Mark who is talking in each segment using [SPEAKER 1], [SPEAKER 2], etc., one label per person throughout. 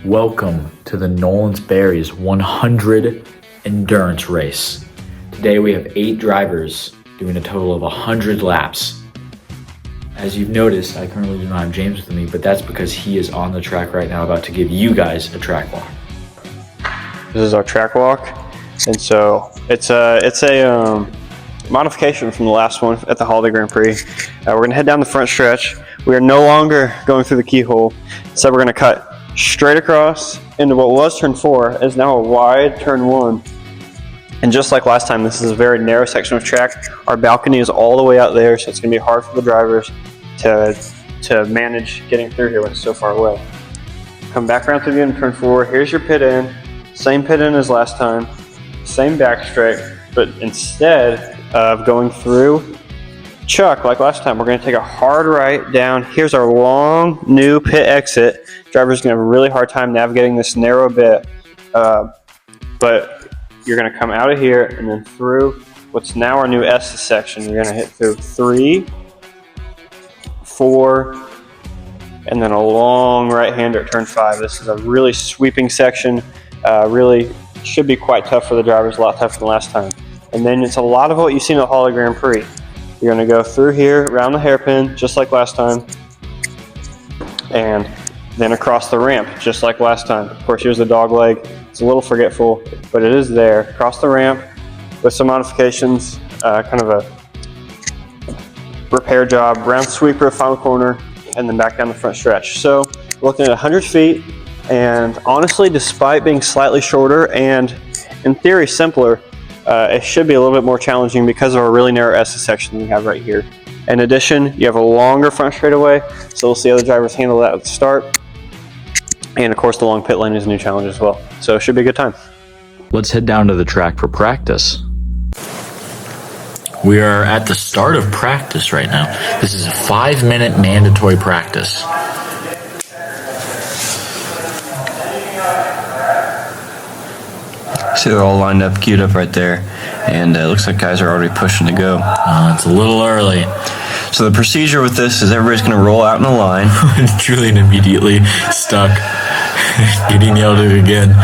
[SPEAKER 1] Welcome to the Nolan's Berries 100 endurance race. Today we have 8 drivers doing a total of 100 laps. As you've noticed, I currently do not have James with me, but that's because he is on the track right now about to give you guys a track walk.
[SPEAKER 2] This is our track walk, and so it's a modification from the last one at the Holiday Grand Prix. We're going to head down the front stretch. We are no longer going through the keyhole, so we're going to cut straight across into what was turn 4 is now a wide turn 1. And just like last time, this is a very narrow section of track. Our balcony is all the way out there, so it's going to be hard for the drivers to manage getting through here when it's so far away. Come back around to the end of turn 4. Here's your pit in. Same pit in as last time. Same back straight, but instead of going through Chuck like last time, we're going to take a hard right down. Here's our long new pit exit. Driver's going to have a really hard time navigating this narrow bit, but you're going to come out of here and then through what's now our new S section. You're going to hit through 3, 4, and then a long right-hander at turn 5. This is a really sweeping section. Really should be quite tough for the drivers, a lot tougher than last time. And then it's a lot of what you've seen at the Holiday Grand Prix. You're going to go through here, around the hairpin, just like last time, and then across the ramp, just like last time. Of course, here's the dog leg. It's a little forgetful, but it is there. Across the ramp with some modifications, kind of a repair job, round sweeper, final corner, and then back down the front stretch. So we're looking at 100 feet, and honestly, despite being slightly shorter and in theory simpler, it should be a little bit more challenging because of our really narrow S section we have right here. In addition, you have a longer front straightaway, so we'll see how the drivers handle that at the start. And of course, the long pit lane is a new challenge as well. So it should be a good time.
[SPEAKER 1] Let's head down to the track for practice. We are at the start of practice right now. This is a 5-minute mandatory practice.
[SPEAKER 3] See, they're all lined up, queued up right there, and it looks like guys are already pushing to go.
[SPEAKER 1] It's a little early.
[SPEAKER 3] So the procedure with this is everybody's going to roll out in a line.
[SPEAKER 1] Julian immediately stuck, getting yelled at again.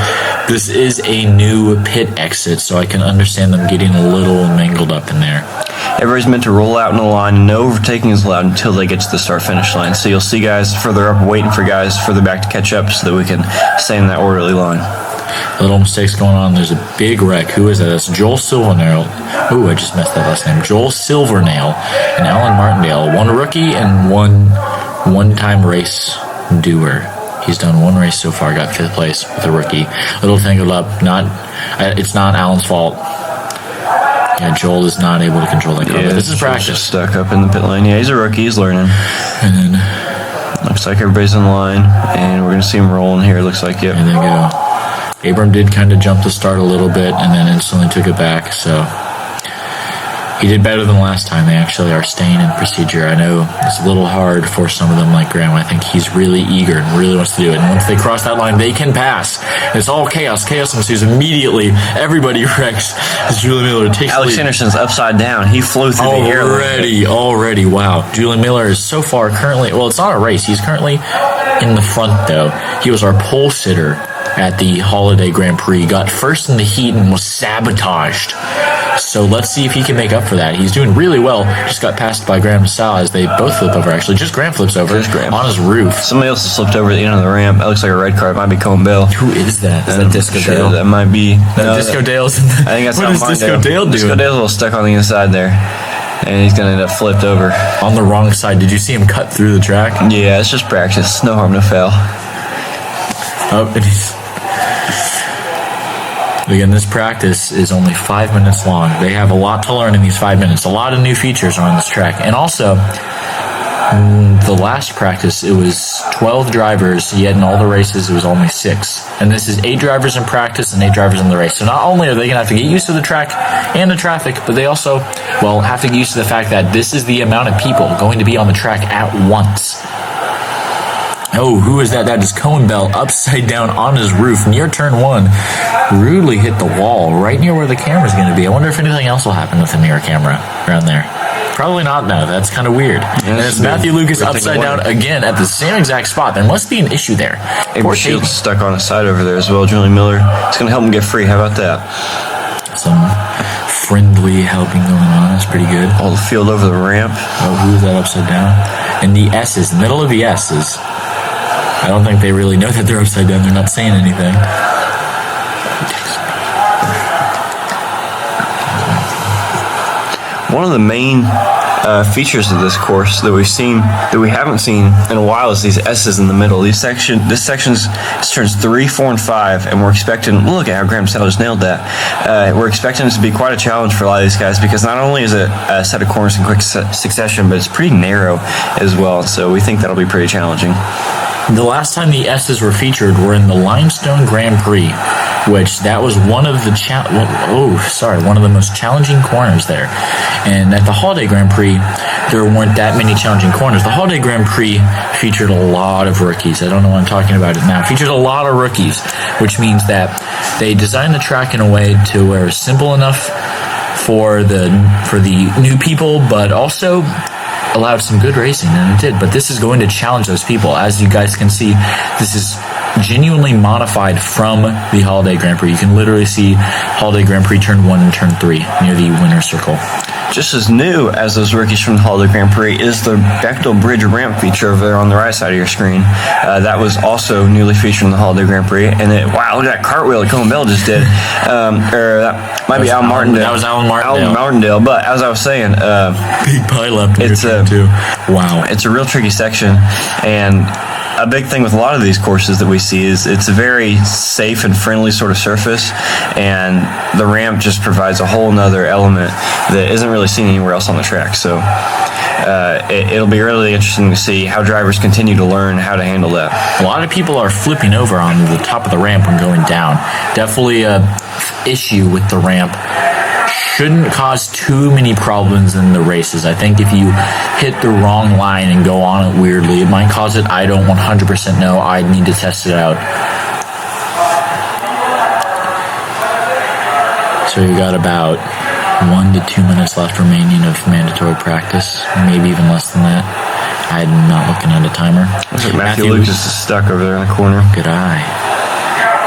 [SPEAKER 1] This is a new pit exit, so I can understand them getting a little mangled up in there.
[SPEAKER 3] Everybody's meant to roll out in a line, and no overtaking is allowed until they get to the start-finish line. So you'll see guys further up waiting for guys further back to catch up so that we can stay in that orderly line.
[SPEAKER 1] Little mistakes going on. There's a big wreck. Who is that? That's Joel Silvernail. Ooh, I just messed that last name. Joel Silvernail and Alan Martindale. One rookie and one-time race doer. He's done one race so far. Got 5th place with a rookie. Little tangled up. It's not Alan's fault. Yeah, Joel is not able to control that car.
[SPEAKER 3] Yeah,
[SPEAKER 1] but this is practice.
[SPEAKER 3] Just stuck up in the pit lane. Yeah, he's a rookie. He's learning.
[SPEAKER 1] And then
[SPEAKER 3] looks like everybody's in line, and we're going to see him rolling here. Looks like, yep.
[SPEAKER 1] There they go. Abram did kind of jump the start a little bit and then instantly took it back, so he did better than last time. They actually are staying in procedure. I know it's a little hard for some of them like Graham. I think he's really eager and really wants to do it. And once they cross that line, they can pass. It's all chaos. Chaos ensues immediately. Everybody wrecks as Julian Miller takes
[SPEAKER 3] Alex Anderson's upside down. He flew through the air.
[SPEAKER 1] Already. Wow. Julian Miller is so far currently, well, it's not a race. He's currently in the front, though. He was our pole sitter at the Holiday Grand Prix, got first in the heat and was sabotaged. So let's see if he can make up for that. He's doing really well. Just got passed by Graham and Sal as they both flip over, actually. Just Graham flips over on his roof.
[SPEAKER 3] Somebody else has slipped over at the end of the ramp. That looks like a red car. It might be Cone Bell.
[SPEAKER 1] Who is that? Is that Disco Dale?
[SPEAKER 3] That might be.
[SPEAKER 1] Disco Dale's in the,
[SPEAKER 3] I think that's
[SPEAKER 1] what is Disco Dale doing?
[SPEAKER 3] Disco Dale's a little stuck on the inside there. And he's going to end up flipped over.
[SPEAKER 1] On the wrong side. Did you see him cut through the track?
[SPEAKER 3] Yeah, it's just practice. No harm, no foul.
[SPEAKER 1] Oh, and he's... Again, this practice is only 5 minutes long. They have a lot to learn in these 5 minutes. A lot of new features are on this track. And also, the last practice, it was 12 drivers, yet in all the races, it was only 6. And this is 8 drivers in practice and 8 drivers in the race. So not only are they going to have to get used to the track and the traffic, but they also, have to get used to the fact that this is the amount of people going to be on the track at once. Oh, who is that? That is Cohen Bell upside down on his roof near turn 1. Rudely hit the wall right near where the camera's going to be. I wonder if anything else will happen with the mirror camera around there. Probably not, no. That's kind of weird. And it's Matthew Lucas upside down again at the same exact spot. There must be an issue there.
[SPEAKER 3] Abram Shields stuck on his side over there as well. Julian Miller. It's going to help him get free. How about that?
[SPEAKER 1] Some friendly helping going on. That's pretty good.
[SPEAKER 3] All the field over the ramp.
[SPEAKER 1] Oh, who is that upside down? And the S's, middle of the S's. I don't think they really know that they're upside down. They're not saying anything.
[SPEAKER 3] One of the main features of this course that we haven't seen in a while is these S's in the middle. This section's turns 3, 4, and 5, and we're expecting. Look at how Graham Sellers nailed that. We're expecting it to be quite a challenge for a lot of these guys because not only is it a set of corners in quick succession, but it's pretty narrow as well. So we think that'll be pretty challenging.
[SPEAKER 1] The last time the S's were featured were in the Limestone Grand Prix, which that was one of the one of the most challenging corners there. And at the Holiday Grand Prix, there weren't that many challenging corners. The Holiday Grand Prix featured a lot of rookies. I don't know why I'm talking about it now. It featured a lot of rookies, which means that they designed the track in a way to where it's simple enough for the new people, but also allowed some good racing, and it did. But this is going to challenge those people. As you guys can see, this is genuinely modified from the Holiday Grand Prix. You can literally see Holiday Grand Prix turn 1 and turn 3 near the winner's circle.
[SPEAKER 3] Just as new as those rookies from the Holiday Grand Prix is the Bechtel Bridge ramp feature over there on the right side of your screen. That was also newly featured in the Holiday Grand Prix. And wow, look at that cartwheel that Cohen Bell just did. That might be Alan Martindale.
[SPEAKER 1] That was Alan Martindale.
[SPEAKER 3] Alan Martindale. But as I was saying,
[SPEAKER 1] big pile up. Wow.
[SPEAKER 3] It's a real tricky section, and a big thing with a lot of these courses that we see is it's a very safe and friendly sort of surface, and the ramp just provides a whole nother element that isn't really seen anywhere else on the track. So it'll be really interesting to see how drivers continue to learn how to handle that.
[SPEAKER 1] A lot of people are flipping over on the top of the ramp when going down. Definitely a issue with the ramp. Shouldn't cause too many problems in the races. I think if you hit the wrong line and go on it weirdly, it might cause it. I don't 100% know. I need to test it out. So we've got about 1 to 2 minutes left remaining of mandatory practice, maybe even less than that. I'm not looking at a timer.
[SPEAKER 3] Looks like Matthew Lucas is stuck over there in the corner.
[SPEAKER 1] Good eye.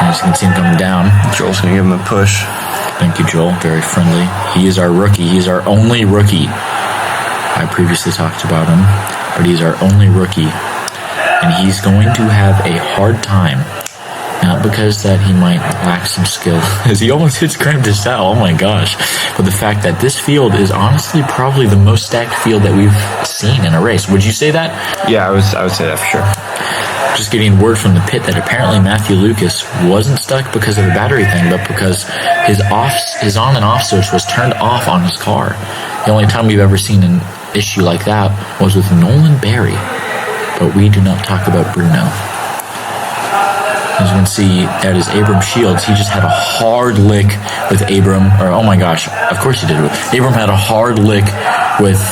[SPEAKER 1] And as you can see him coming down.
[SPEAKER 3] Joel's going to give him a push.
[SPEAKER 1] Thank you, Joel. Very friendly. He is our rookie. He is our only rookie. I previously talked about him, but he's our only rookie. And he's going to have a hard time. Not because that he might lack some skill, as he almost hits Graham DeSalle. Oh my gosh. But the fact that this field is honestly probably the most stacked field that we've seen in a race. Would you say that?
[SPEAKER 3] Yeah, I would say that for sure.
[SPEAKER 1] Just getting word from the pit that apparently Matthew Lucas wasn't stuck because of the battery thing, but because his on and off switch was turned off on his car. The only time we've ever seen an issue like that was with Nolan Berry, but we do not talk about Bruno. As you can see, that is Abram Shields. He just had a hard lick with Abram, or oh my gosh, of course he did. Abram had a hard lick with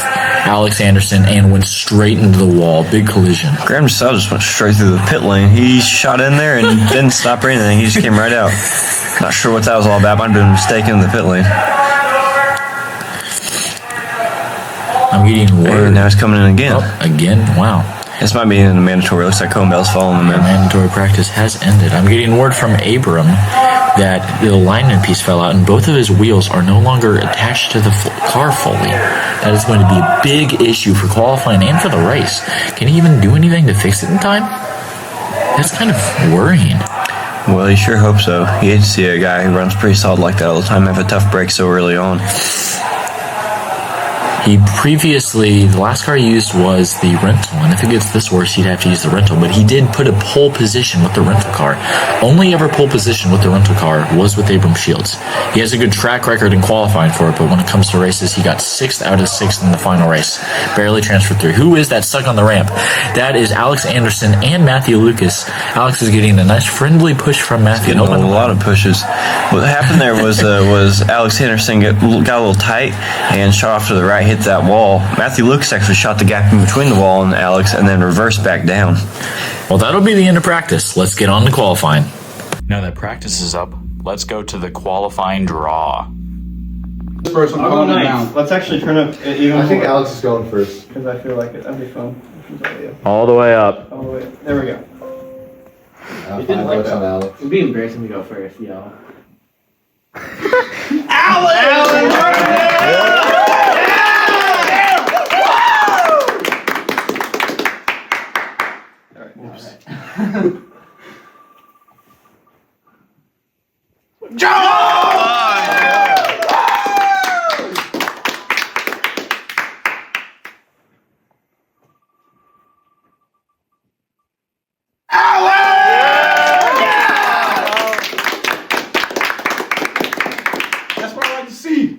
[SPEAKER 1] Alex Anderson and went straight into the wall. Big collision.
[SPEAKER 3] Graham DeSalle just went straight through the pit lane. He shot in there and didn't stop or anything. He just came right out. Not sure what that was all about. Might have been mistaken in the pit lane.
[SPEAKER 1] I'm getting word.
[SPEAKER 3] And now he's coming in again.
[SPEAKER 1] Oh, again? Wow.
[SPEAKER 3] This might be in the mandatory. Looks like Cohen Bell's following him in.
[SPEAKER 1] Mandatory practice has ended. I'm getting word from Abram that the alignment piece fell out and both of his wheels are no longer attached to the car fully. That is going to be a big issue for qualifying and for the race. Can he even do anything to fix it in time? That's kind of worrying.
[SPEAKER 3] Well, you sure hope so. You hate to see a guy who runs pretty solid like that all the time have a tough break so early on.
[SPEAKER 1] He previously, the last car he used was the rental, and if it gets this worse, he'd have to use the rental, but he did put a pole position with the rental car. Only ever pole position with the rental car was with Abram Shields. He has a good track record in qualifying for it, but when it comes to races, he got 6th out of 6th in the final race. Barely transferred through. Who is that stuck on the ramp? That is Alex Anderson and Matthew Lucas. Alex is getting a nice friendly push from Matthew.
[SPEAKER 3] Getting a lot of pushes. What happened there was Alex Anderson got a little tight and shot off to the right, hit that wall. Matthew Lucas actually shot the gap in between the wall and Alex and then reversed back down.
[SPEAKER 1] Well, that'll be the end of practice. Let's get on to qualifying. Now that practice is up, let's go to the qualifying draw.
[SPEAKER 4] First, I'm calling it down.
[SPEAKER 2] Let's actually turn up even.
[SPEAKER 4] I think Alex is going first.
[SPEAKER 2] Because I feel like that'd be fun.
[SPEAKER 1] All the way up.
[SPEAKER 2] All the way. There we go.
[SPEAKER 4] Fine votes on Alex.
[SPEAKER 5] It'd be embarrassing to go first, yo.
[SPEAKER 4] That's what I like to see.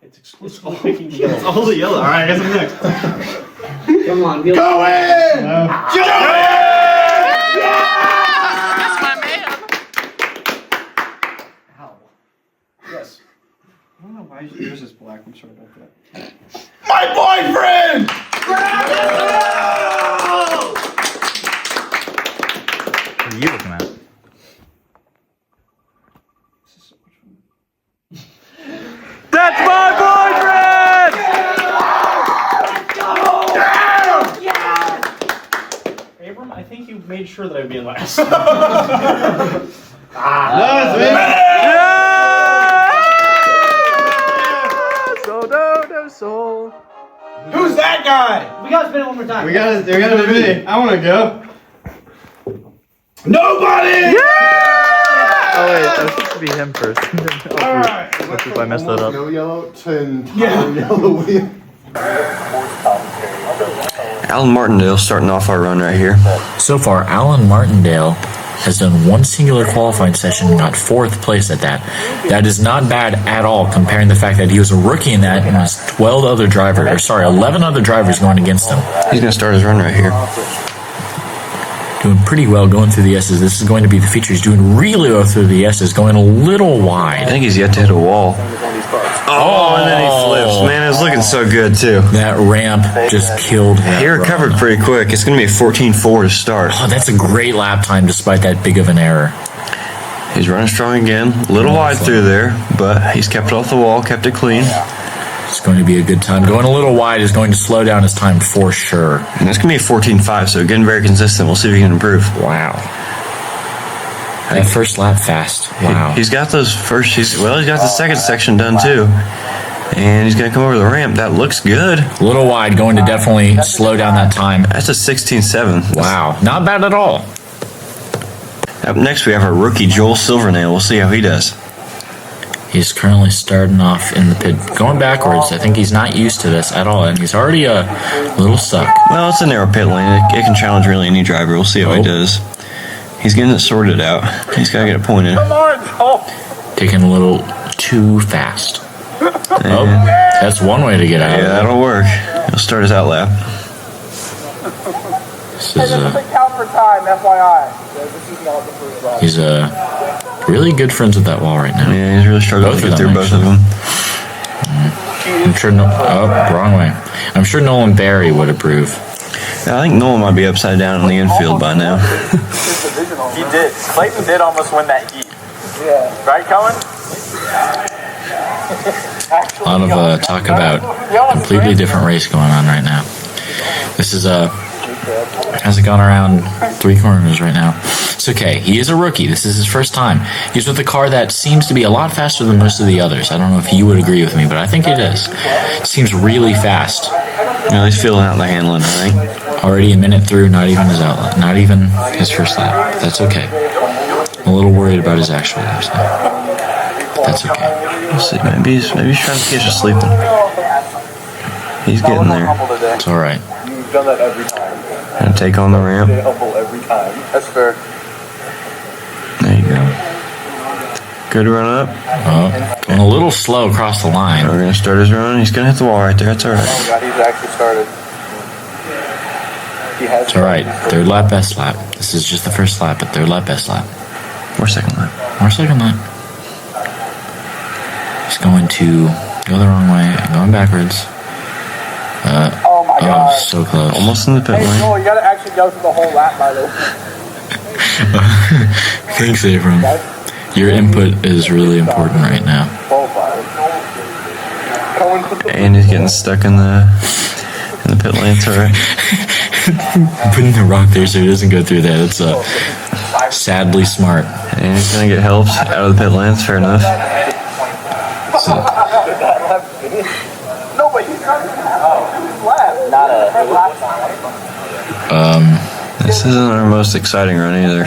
[SPEAKER 2] It's all the yellow. All right, I guess I'm next.
[SPEAKER 5] Come on,
[SPEAKER 4] Go in!
[SPEAKER 6] That's my man.
[SPEAKER 4] Yes.
[SPEAKER 2] I don't know why yours is black. I'm sorry about that.
[SPEAKER 4] My boyfriend!
[SPEAKER 1] What are you looking at? That's my boyfriend!
[SPEAKER 2] Abram, I think you made sure that I'd be in last.
[SPEAKER 4] No, it's me! Who's that guy?
[SPEAKER 5] We gotta spin it one more time.
[SPEAKER 2] We gotta be me. I wanna go.
[SPEAKER 4] Nobody!
[SPEAKER 7] Oh wait, that was supposed to be him first.
[SPEAKER 4] Alright.
[SPEAKER 7] I messed that up.
[SPEAKER 4] No yellow to yellow wheel.
[SPEAKER 3] Alan Martindale starting off our run right here.
[SPEAKER 1] So far, Alan Martindale has done one singular qualifying session and got 4th place at that. That is not bad at all, comparing the fact that he was a rookie in that and has 11 other drivers going against him.
[SPEAKER 3] He's going to start his run right here.
[SPEAKER 1] Doing pretty well going through the S's. This is going to be the feature. He's doing really well through the S's, going a little
[SPEAKER 3] I
[SPEAKER 1] wide.
[SPEAKER 3] think he's yet to hit a wall. Oh, and then he flips. Man, it was looking so good, too.
[SPEAKER 1] That ramp just killed him.
[SPEAKER 3] He recovered pretty quick. It's going to be a 14.4 to start.
[SPEAKER 1] Oh, that's a great lap time despite that big of an error.
[SPEAKER 3] He's running strong again. A little wide through there, but he's kept it off the wall, kept it clean.
[SPEAKER 1] It's going to be a good time. Going a little wide is going to slow down his time for sure.
[SPEAKER 3] And that's going to be a 14.5, so getting very consistent. We'll see if he can improve.
[SPEAKER 1] Wow. That first lap fast. Wow.
[SPEAKER 3] He's got those he's got the second section done too. And he's going to come over the ramp. That looks good.
[SPEAKER 1] A little wide, going to definitely slow down that time.
[SPEAKER 3] That's a 16.7.
[SPEAKER 1] Wow. Not bad at all.
[SPEAKER 3] Up next, we have our rookie, Joel Silvernail. We'll see how he does.
[SPEAKER 1] He's currently starting off in the pit, going backwards. I think he's not used to this at all, and he's already a little suck.
[SPEAKER 3] Well, it's a narrow pit lane. It can challenge really any driver. We'll see how he does. He's getting it sorted out. He's got to get it pointed.
[SPEAKER 1] Taking a little too fast. Oh, that's one way to get out
[SPEAKER 3] Yeah,
[SPEAKER 1] of it.
[SPEAKER 3] that'll work. He'll start his out lap.
[SPEAKER 1] This is he's really good friends with that wall right now.
[SPEAKER 3] Yeah, he's really struggling to get through both of them.
[SPEAKER 1] I'm sure wrong way. I'm sure Nolan Barry would approve.
[SPEAKER 3] I think Nolan might be upside down in the infield by now.
[SPEAKER 8] He did. Clayton did almost win that heat. Yeah. Right, Colin?
[SPEAKER 1] A lot of talk about completely different race going on right now. This is hasn't gone around 3 corners right now. It's okay. He is a rookie. This is his first time. He's with a car that seems to be a lot faster than most of the others. I don't know if you would agree with me, but I think it is. It seems really fast.
[SPEAKER 3] You know, he's feeling out the handling, I think.
[SPEAKER 1] Already a minute through, not even his outlet, not even his first lap. That's okay. I'm a little worried about his actual laps now. But that's okay.
[SPEAKER 3] We'll see. Maybe he's trying to catch us sleeping. He's getting there.
[SPEAKER 1] It's all right.
[SPEAKER 8] You've done that every time.
[SPEAKER 3] Gonna take on the ramp.
[SPEAKER 8] Humble every time. That's fair.
[SPEAKER 3] There you go. Good run up.
[SPEAKER 1] Oh, going a little slow across the line.
[SPEAKER 3] We're gonna start his run. He's gonna hit the wall right there. That's all right.
[SPEAKER 8] Oh God, he's actually started. He has.
[SPEAKER 1] It's all right. 3rd lap, best lap. This is just the first lap, but 3rd lap, best lap.
[SPEAKER 3] Or second lap.
[SPEAKER 1] Or second lap. He's going to go the wrong way, going backwards.
[SPEAKER 8] Oh my
[SPEAKER 1] Oh,
[SPEAKER 8] god.
[SPEAKER 1] so close.
[SPEAKER 3] Almost in the pit
[SPEAKER 8] Hey,
[SPEAKER 3] lane.
[SPEAKER 8] Joel, you gotta actually go through the whole lap, by the way.
[SPEAKER 1] Thanks, Abram. Your input is really important right now.
[SPEAKER 3] And he's getting stuck in the pit lane. It's alright.
[SPEAKER 1] Putting the rock there so he doesn't go through that. It's sadly smart.
[SPEAKER 3] And he's gonna get helped out of the pit lane. It's fair enough.
[SPEAKER 8] No, but he's not not
[SPEAKER 3] This isn't our most exciting run either.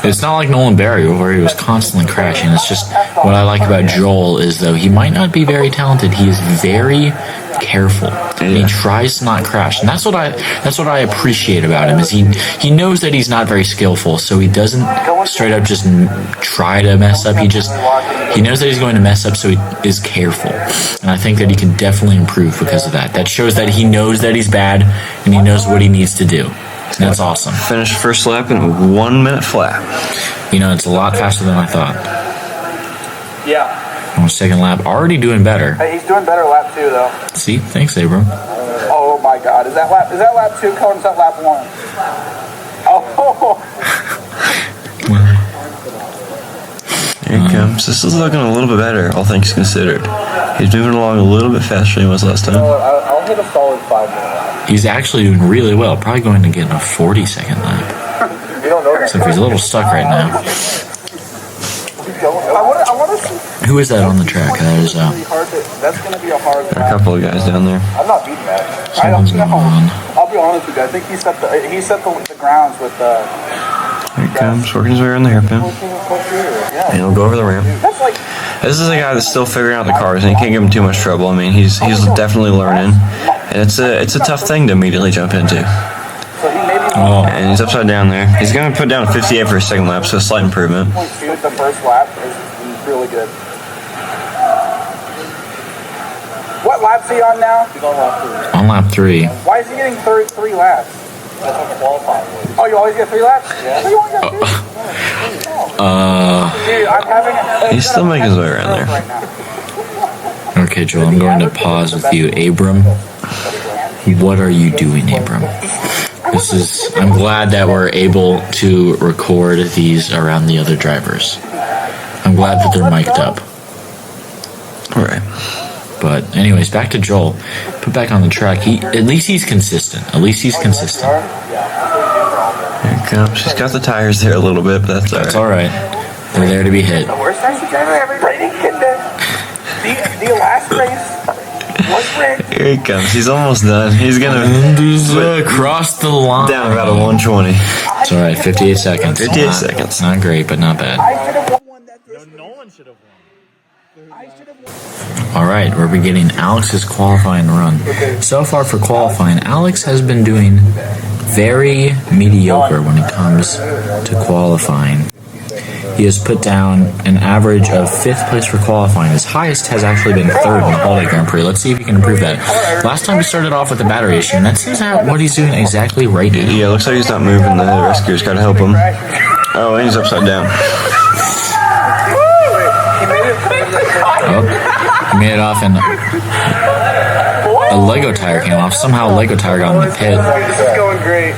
[SPEAKER 1] It's not like Nolan Barry where he was constantly crashing. It's just what I like about Joel is though he might not be very talented, he is very careful. And he tries to not crash. And that's what I appreciate about him is he knows that he's not very skillful, so he doesn't straight up just try to mess up. He knows that he's going to mess up, so he is careful. And I think that he can definitely improve because of that. That shows that he knows that he's bad and he knows what he needs to do. That's awesome.
[SPEAKER 3] Finished first lap in a 1 minute flat.
[SPEAKER 1] You know, it's a lot faster than I thought.
[SPEAKER 8] Yeah.
[SPEAKER 1] On second lap, already doing better.
[SPEAKER 8] Hey, he's doing better lap 2 though.
[SPEAKER 1] See, thanks, Abram.
[SPEAKER 8] Oh my god. Is that lap 2 Cohen's that lap 1? Oh
[SPEAKER 3] Here he comes. This is looking a little bit better, all things considered. He's moving along a little bit faster than he was last time.
[SPEAKER 8] I'll hit a solid 5 minute lap.
[SPEAKER 1] He's actually doing really well. Probably going to get in a 40-second lap.
[SPEAKER 8] You don't know that.
[SPEAKER 1] Except he's a little stuck right now.
[SPEAKER 8] I wanna see.
[SPEAKER 1] Who is that on the track? That is,
[SPEAKER 8] That's gonna be a hard
[SPEAKER 3] There are a couple of guys down there.
[SPEAKER 8] I'm not beating that.
[SPEAKER 1] Someone's going on.
[SPEAKER 8] I'll be honest with you. I think he set the grounds with
[SPEAKER 3] Here he comes, working his way around the hairpin. And he'll go over the ramp.
[SPEAKER 8] That's like
[SPEAKER 3] This is a guy that's still figuring out the cars, and you can't give him too much trouble. I mean, he's definitely learning, and it's a tough thing to immediately jump into.
[SPEAKER 8] so he maybe
[SPEAKER 1] Oh,
[SPEAKER 3] And he's upside down there. He's going to put down 58 for his second lap, so a slight improvement.
[SPEAKER 8] 1.2 at the first lap is really good. What lap's he on now? He's on lap 3.
[SPEAKER 1] on lap 3.
[SPEAKER 8] Why is he getting 3 laps? That's what qualifying was. Oh, you always get 3 laps? Yeah. You only got 2? Dude, I'm having
[SPEAKER 3] He's still making his way around there.
[SPEAKER 8] right now.
[SPEAKER 1] Okay, Joel, I'm going to pause with you. Abram, what are you doing, Abram? I'm glad that we're able to record these around the other drivers. I'm glad that they're mic'd up.
[SPEAKER 3] All right.
[SPEAKER 1] But anyways, back to Joel. Put back on the track. At least he's consistent.
[SPEAKER 3] Here he comes. He's got the tires there a little bit, but that's all right.
[SPEAKER 1] It's all right. They're there to be hit.
[SPEAKER 8] Worst taxi driver ever. Brady Kinder. The last race was rigged.
[SPEAKER 3] Here he comes. He's almost done. He's going to
[SPEAKER 1] Cross the line.
[SPEAKER 3] down about a 120.
[SPEAKER 1] It's all right. 58 seconds.
[SPEAKER 3] 58
[SPEAKER 1] Not-
[SPEAKER 3] seconds.
[SPEAKER 1] Not great, but not bad.
[SPEAKER 8] I should have won that race.
[SPEAKER 5] Nolan should have won.
[SPEAKER 8] I should have won.
[SPEAKER 1] All right, we're beginning Alex's qualifying run. So far for qualifying, Alex has been doing very mediocre when it comes to qualifying. He has put down an average of 5th place for qualifying. His highest has actually been 3rd in the Holiday Grand Prix. Let's see if he can improve that. Last time he started off with a battery issue, and that seems what he's doing exactly right now.
[SPEAKER 3] Yeah, looks like he's not moving. The rescuer's got to help him. Oh, and he's upside down.
[SPEAKER 1] Oh, he made it off, and a Lego tire came off. Somehow a Lego tire got in the pit.
[SPEAKER 8] This is going great.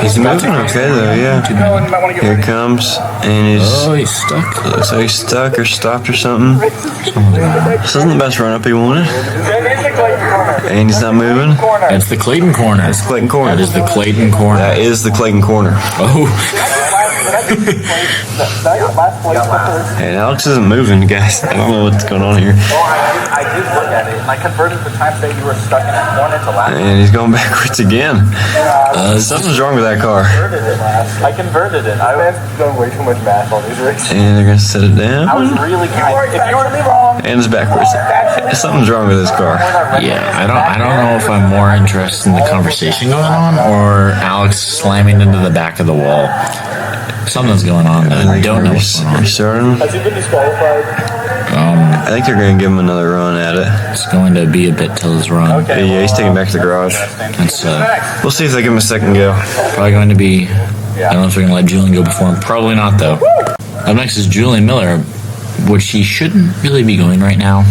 [SPEAKER 3] He's moving okay, though, yeah.
[SPEAKER 8] Nolan, you might want to get
[SPEAKER 3] Here
[SPEAKER 8] ready.
[SPEAKER 3] he comes, and he's...
[SPEAKER 1] Oh, he's stuck.
[SPEAKER 3] Looks like he's stuck or stopped or something. This isn't the best run-up he wanted.
[SPEAKER 8] That is the Clayton corner.
[SPEAKER 3] And he's not moving.
[SPEAKER 1] That's the Clayton corner.
[SPEAKER 3] That's Clayton corner.
[SPEAKER 1] That is the Clayton corner.
[SPEAKER 3] That is the Clayton corner.
[SPEAKER 1] Oh,
[SPEAKER 8] Last place for third.
[SPEAKER 3] And Alex isn't moving, guys. I don't know what's going on here.
[SPEAKER 8] I did look at it, and I converted the time that you were stuck in that corner to last.
[SPEAKER 3] And he's going backwards again. Something's wrong with that car.
[SPEAKER 8] I converted it. I've done way too much math on these races.
[SPEAKER 3] And they're going to set it
[SPEAKER 8] I was
[SPEAKER 3] down.
[SPEAKER 8] really kind. If you were to be wrong,
[SPEAKER 3] And it's backwards. Something's wrong with this car.
[SPEAKER 1] yeah. I don't know if I'm more interested in the conversation going on or Alex slamming into the back of the wall. Something's going on that I don't know what's going on.
[SPEAKER 3] Restarting.
[SPEAKER 8] has he been disqualified?
[SPEAKER 3] I think they're going to give him another run at it.
[SPEAKER 1] It's going to be a bit till his run.
[SPEAKER 3] Yeah, he's taking back to the garage.
[SPEAKER 1] It's
[SPEAKER 3] We'll see if they give him a second go.
[SPEAKER 1] probably going to be. I don't know if we're going to let Julian go before him. Probably not, though. Up next is Julian Miller, which he shouldn't really be going right now.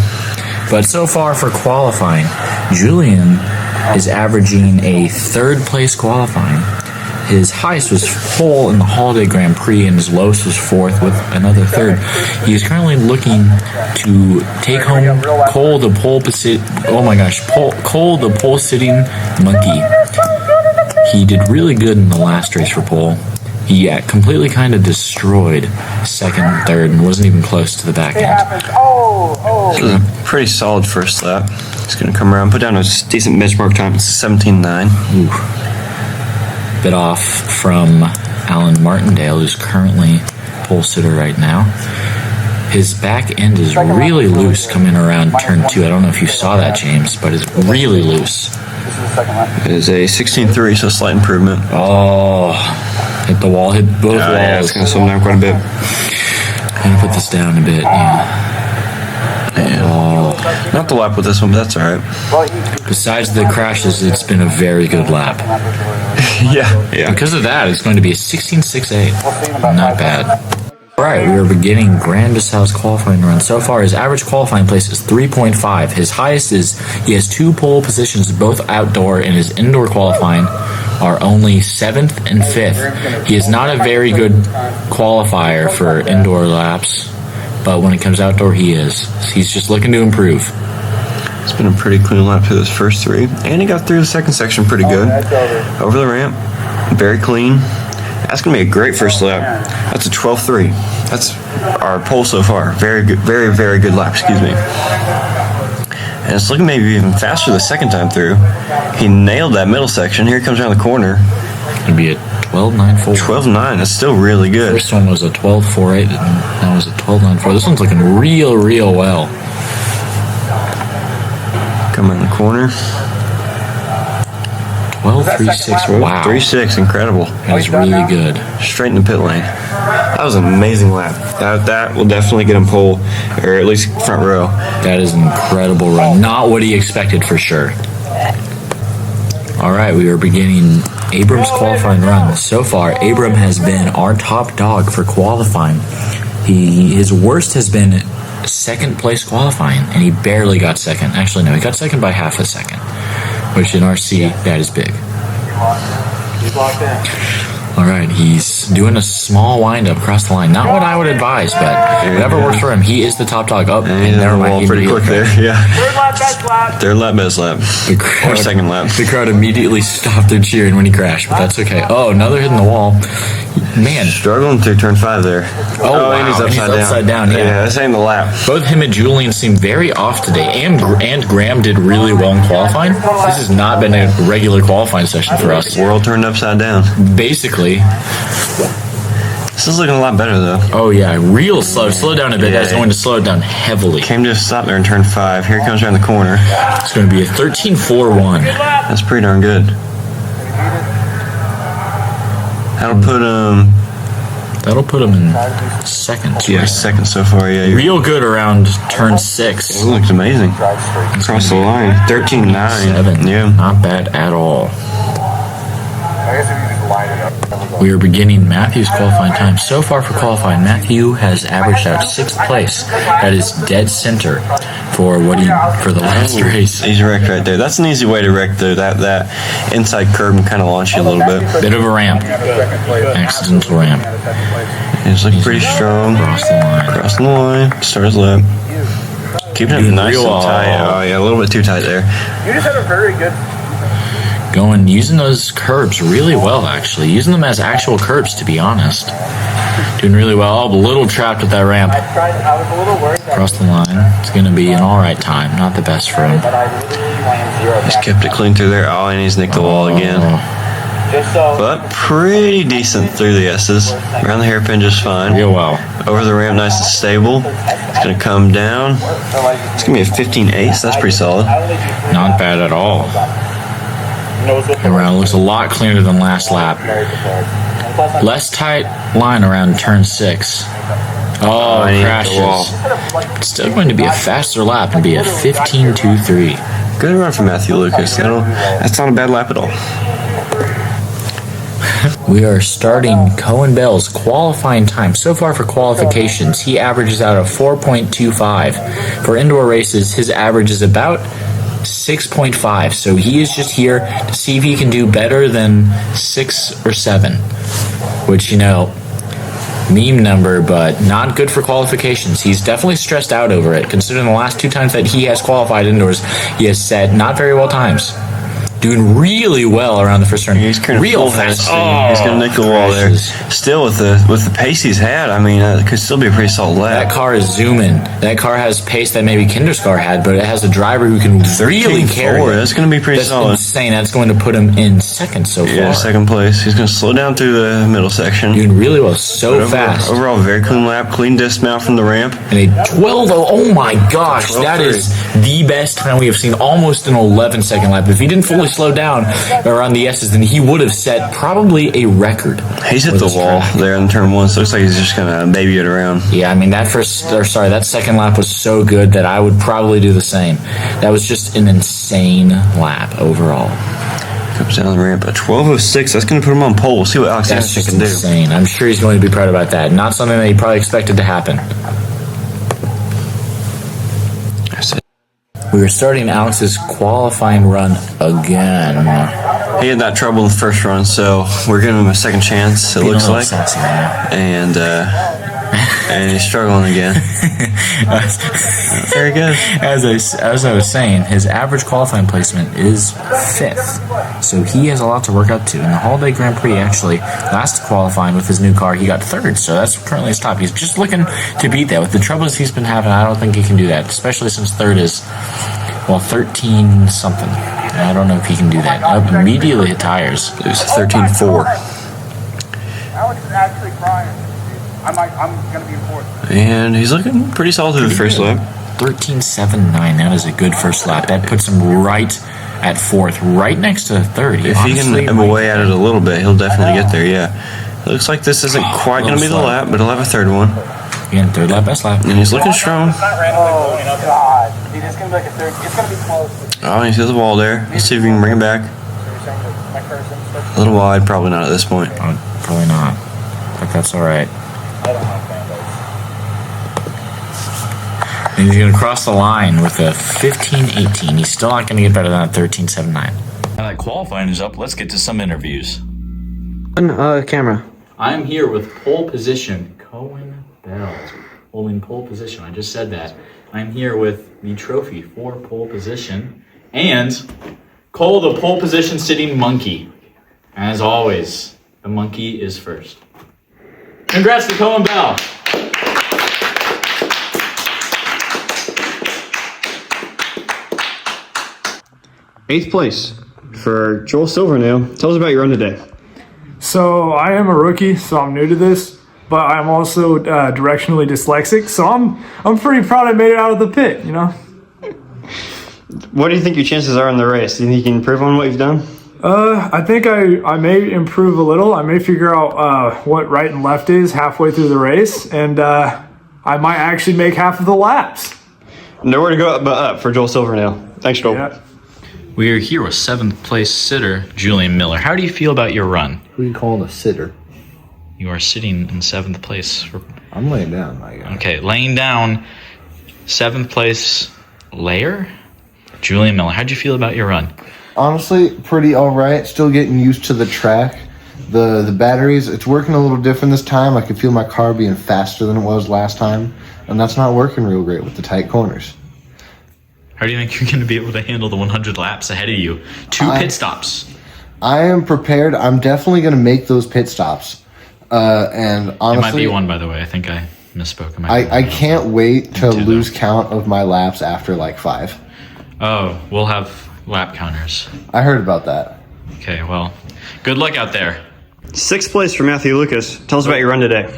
[SPEAKER 1] But so far for qualifying, Julian is averaging a third place qualifying. His highest was pole in the Holiday Grand Prix, and his lowest was fourth with another third. He is currently looking to take home Cole the pole sitting monkey. He did really good in the last race for pole. He completely kind of destroyed second, third, and wasn't even close to the back end.
[SPEAKER 3] This is a pretty solid first lap. He's going to come around, put down a decent benchmark time. It's 17.9.
[SPEAKER 1] Bit off from Alan Martindale, who's currently pole sitter right now. His back end is really loose coming around turn 2. I don't know if you saw that, James, but it's really loose.
[SPEAKER 3] It is a 16.3, so a slight improvement.
[SPEAKER 1] Oh, hit the wall, hit both walls.
[SPEAKER 3] Yeah, it's going to slow down quite a bit.
[SPEAKER 1] I'm going to put this down a bit, yeah. Oh.
[SPEAKER 3] Not the lap with this one, but that's alright.
[SPEAKER 1] Besides the crashes, it's been a very good lap.
[SPEAKER 3] Yeah.
[SPEAKER 1] Because of that, it's going to be a 16.68. Not bad. Alright, we are beginning Grand Bissau's qualifying run. So far, his average qualifying place is 3.5. His highest is, he has 2 pole positions, both outdoor, and his indoor qualifying are only 7th and 5th. He is not a very good qualifier for indoor laps, but when it comes outdoor, he is. He's just looking to improve.
[SPEAKER 3] It's been a pretty clean lap through those first 3, and he got through the second section pretty good. Over the ramp, very clean. That's going to be a great first lap. That's a 12.3. That's our pole so far. Very good, very, very good lap, excuse me. And it's looking maybe even faster the second time through. He nailed that middle section. Here he comes around the corner.
[SPEAKER 1] It's going to be a 12.94.
[SPEAKER 3] 12.9, that's still really good.
[SPEAKER 1] First one was a 12.48, and that was a 12.94. This one's looking real well.
[SPEAKER 3] Come in the corner.
[SPEAKER 1] 12.36, wow.
[SPEAKER 3] 3.6, incredible.
[SPEAKER 1] That is really good.
[SPEAKER 3] Straight in the pit lane. That was an amazing lap. That will definitely get him pole, or at least front row.
[SPEAKER 1] That is an incredible run. Not what he expected for sure. All right, we are beginning Abram's qualifying run. So far, Abram has been our top dog for qualifying. His worst has been second place qualifying, and he barely got second. Actually, no, he got second by half a second, which in RC, that is big. All right, he's doing a small windup across the line. Not what I would advise, but whatever works for him. He is the top dog. Up, and never mind.
[SPEAKER 3] Pretty quick there, yeah.
[SPEAKER 8] Third lap, best lap.
[SPEAKER 3] Third lap, best lap. Or second lap.
[SPEAKER 1] The crowd immediately stopped their cheering when he crashed, but that's okay. Oh, another hit in the wall. Man.
[SPEAKER 3] Struggling through turn 5 there.
[SPEAKER 1] Oh, wow.
[SPEAKER 3] And he's upside down. Yeah, this ain't the lap.
[SPEAKER 1] Both him and Julian seem very off today, and Graham did really well in qualifying. This has not been a regular qualifying session for us.
[SPEAKER 3] World turned upside down.
[SPEAKER 1] Basically.
[SPEAKER 3] This is looking a lot better, though.
[SPEAKER 1] Oh, yeah. Real slow. Slow down a bit. That's going to slow it down heavily.
[SPEAKER 3] Came to a stop there in turn 5. Here he comes around the corner.
[SPEAKER 1] It's going to be a 13.41.
[SPEAKER 3] That's pretty darn good. That'll put him in second.
[SPEAKER 1] Yeah,
[SPEAKER 3] second so far, yeah.
[SPEAKER 1] Real good around turn 6.
[SPEAKER 3] It looks amazing. Across the line. 13.9. Yeah.
[SPEAKER 1] Not bad at all. We are beginning Matthew's qualifying time. So far for qualifying, Matthew has averaged out 6th place. That is dead center for the last race.
[SPEAKER 3] He's wrecked right there. That's an easy way to wreck though. That inside curb and kind of launch you a little bit.
[SPEAKER 1] Bit of a ramp. Accidental ramp.
[SPEAKER 3] He's looking pretty strong. Crossing the line. Start his lap. Keeping it nice and tight. Oh yeah, a little bit too tight there.
[SPEAKER 8] You just had a very good.
[SPEAKER 1] Using those curbs really well, actually. Using them as actual curbs, to be honest. Doing really well. Oh, a little trapped with that ramp.
[SPEAKER 8] I was a little worried.
[SPEAKER 1] Across the line. It's going to be an alright time. Not the best for him.
[SPEAKER 3] He's kept it clean through there. Oh, and he's nicked the wall again. But pretty decent through the S's. Around the hairpin just fine.
[SPEAKER 1] Real well.
[SPEAKER 3] Over the ramp nice and stable. It's going to come down. It's going to be a 15.8, so that's pretty solid.
[SPEAKER 1] Not bad at all. Around looks a lot cleaner than last lap. Less tight line around turn 6. Oh, crashes. It's still going to be a faster lap and be a 15.23.
[SPEAKER 3] Good run from Matthew Lucas. That's not a bad lap at all.
[SPEAKER 1] We are starting Cohen Bell's qualifying time. So far for qualifications, he averages out a 4.25. For indoor races, his average is about 6.5. So he is just here to see if he can do better than 6 or 7. Which, meme number, but not good for qualifications. He's definitely stressed out over it, considering the last 2 times that he has qualified indoors, he has set not very well times. Doing really well around the first turn.
[SPEAKER 3] He's kind of
[SPEAKER 1] real fast.
[SPEAKER 3] He's gonna nick the wall there. Still with the pace he's had, I mean, it could still be a pretty solid lap.
[SPEAKER 1] That car is zooming. That car has pace that maybe Kinder's car had, but it has a driver who can really carry it.
[SPEAKER 3] That's going to be pretty solid.
[SPEAKER 1] That's insane. That's going to put him in second so far.
[SPEAKER 3] Yeah, second place. He's going to slow down through the middle section.
[SPEAKER 1] Doing really well. So fast.
[SPEAKER 3] Overall, very clean lap. Clean dismount from the ramp.
[SPEAKER 1] And a 12, oh my gosh. That is the best time we have seen. Almost an 11-second lap. If he didn't fully slow down around the S's, then he would have set probably a record.
[SPEAKER 3] He's hit the wall there in turn 1, so it looks like he's just going to baby it around.
[SPEAKER 1] Yeah, I mean, that second lap was so good that I would probably do the same. That was just an insane lap overall.
[SPEAKER 3] Comes down the ramp. A 12.06. That's going to put him on pole. We'll see what Alex
[SPEAKER 1] That's just
[SPEAKER 3] can do.
[SPEAKER 1] Insane. I'm sure he's going to be proud about that. Not something that he probably expected to happen. We are starting Alex's qualifying run again.
[SPEAKER 3] He had that trouble in the first run, so we're giving him a second chance, it looks like. And he's struggling again. Very good.
[SPEAKER 1] As I was saying, his average qualifying placement is 5th. So he has a lot to work up to. In the Holiday Grand Prix, actually, last qualifying with his new car, he got 3rd. So that's currently his top. He's just looking to beat that. With the troubles he's been having, I don't think he can do that. Especially since 3rd is, 13 something. I don't know if he can do that. Immediately hit tires.
[SPEAKER 3] It was 13.4.
[SPEAKER 8] Alex is actually crying. I'm going to be in 4th.
[SPEAKER 3] And he's looking pretty solid through the first lap.
[SPEAKER 1] 13.79. That is a good first lap. That puts him right at 4th, right next to 3rd.
[SPEAKER 3] If he can ebb away at it a little bit, he'll definitely get there, yeah. It looks like this isn't quite going to be the lap, but he'll have a 3rd one.
[SPEAKER 1] Again, 3rd lap, best lap.
[SPEAKER 3] And he's looking strong.
[SPEAKER 8] Oh, God. Dude, it's going to be like a 3rd. It's going to be close.
[SPEAKER 3] Oh, he sees the wall there. Let's see if we can bring it back. A little wide, probably not at this point.
[SPEAKER 1] Probably not. But that's all right. And he's going to cross the line with a 15.18. He's still not going to get better than a 13.79. Now that qualifying is up, let's get to some interviews.
[SPEAKER 5] Camera.
[SPEAKER 1] I'm here with pole position, Cohen Bell, holding pole position. I just said that. I'm here with the trophy for pole position and Cole, the pole position sitting monkey. As always, the monkey is first. Congrats to Cohen Bell.
[SPEAKER 2] Eighth place for Joel Silvernail. Tell us about your run today.
[SPEAKER 6] So I am a rookie, so I'm new to this, but I'm also directionally dyslexic, so I'm pretty proud I made it out of the pit,
[SPEAKER 2] What do you think your chances are in the race? Do you think you can improve on what you've done?
[SPEAKER 6] I think I may improve a little. I may figure out what right and left is halfway through the race, and I might actually make half of the laps.
[SPEAKER 2] Nowhere to go but up for Joel Silvernail. Thanks, Joel.
[SPEAKER 6] Yeah.
[SPEAKER 1] We are here with 7th place sitter, Julian Miller. How do you feel about your run?
[SPEAKER 4] Who are you calling a sitter?
[SPEAKER 1] You are sitting in 7th place.
[SPEAKER 4] I'm laying down, my guy.
[SPEAKER 1] Okay, laying down 7th place layer, Julian Miller. How'd you feel about your run?
[SPEAKER 4] Honestly, pretty all right. Still getting used to the track. The batteries, it's working a little different this time. I can feel my car being faster than it was last time, and that's not working real great with the tight corners.
[SPEAKER 1] How do you think you're going to be able to handle the 100 laps ahead of you? 2 pit stops.
[SPEAKER 4] I am prepared. I'm definitely going to make those pit stops. And honestly,
[SPEAKER 1] It might be 1, by the way. I think I misspoke.
[SPEAKER 4] I can't wait to lose count of my laps after like 5.
[SPEAKER 1] Oh, we'll have lap counters.
[SPEAKER 4] I heard about that.
[SPEAKER 1] Okay, well, good luck out there.
[SPEAKER 2] 6th place for Matthew Lucas. Tell us about your run today.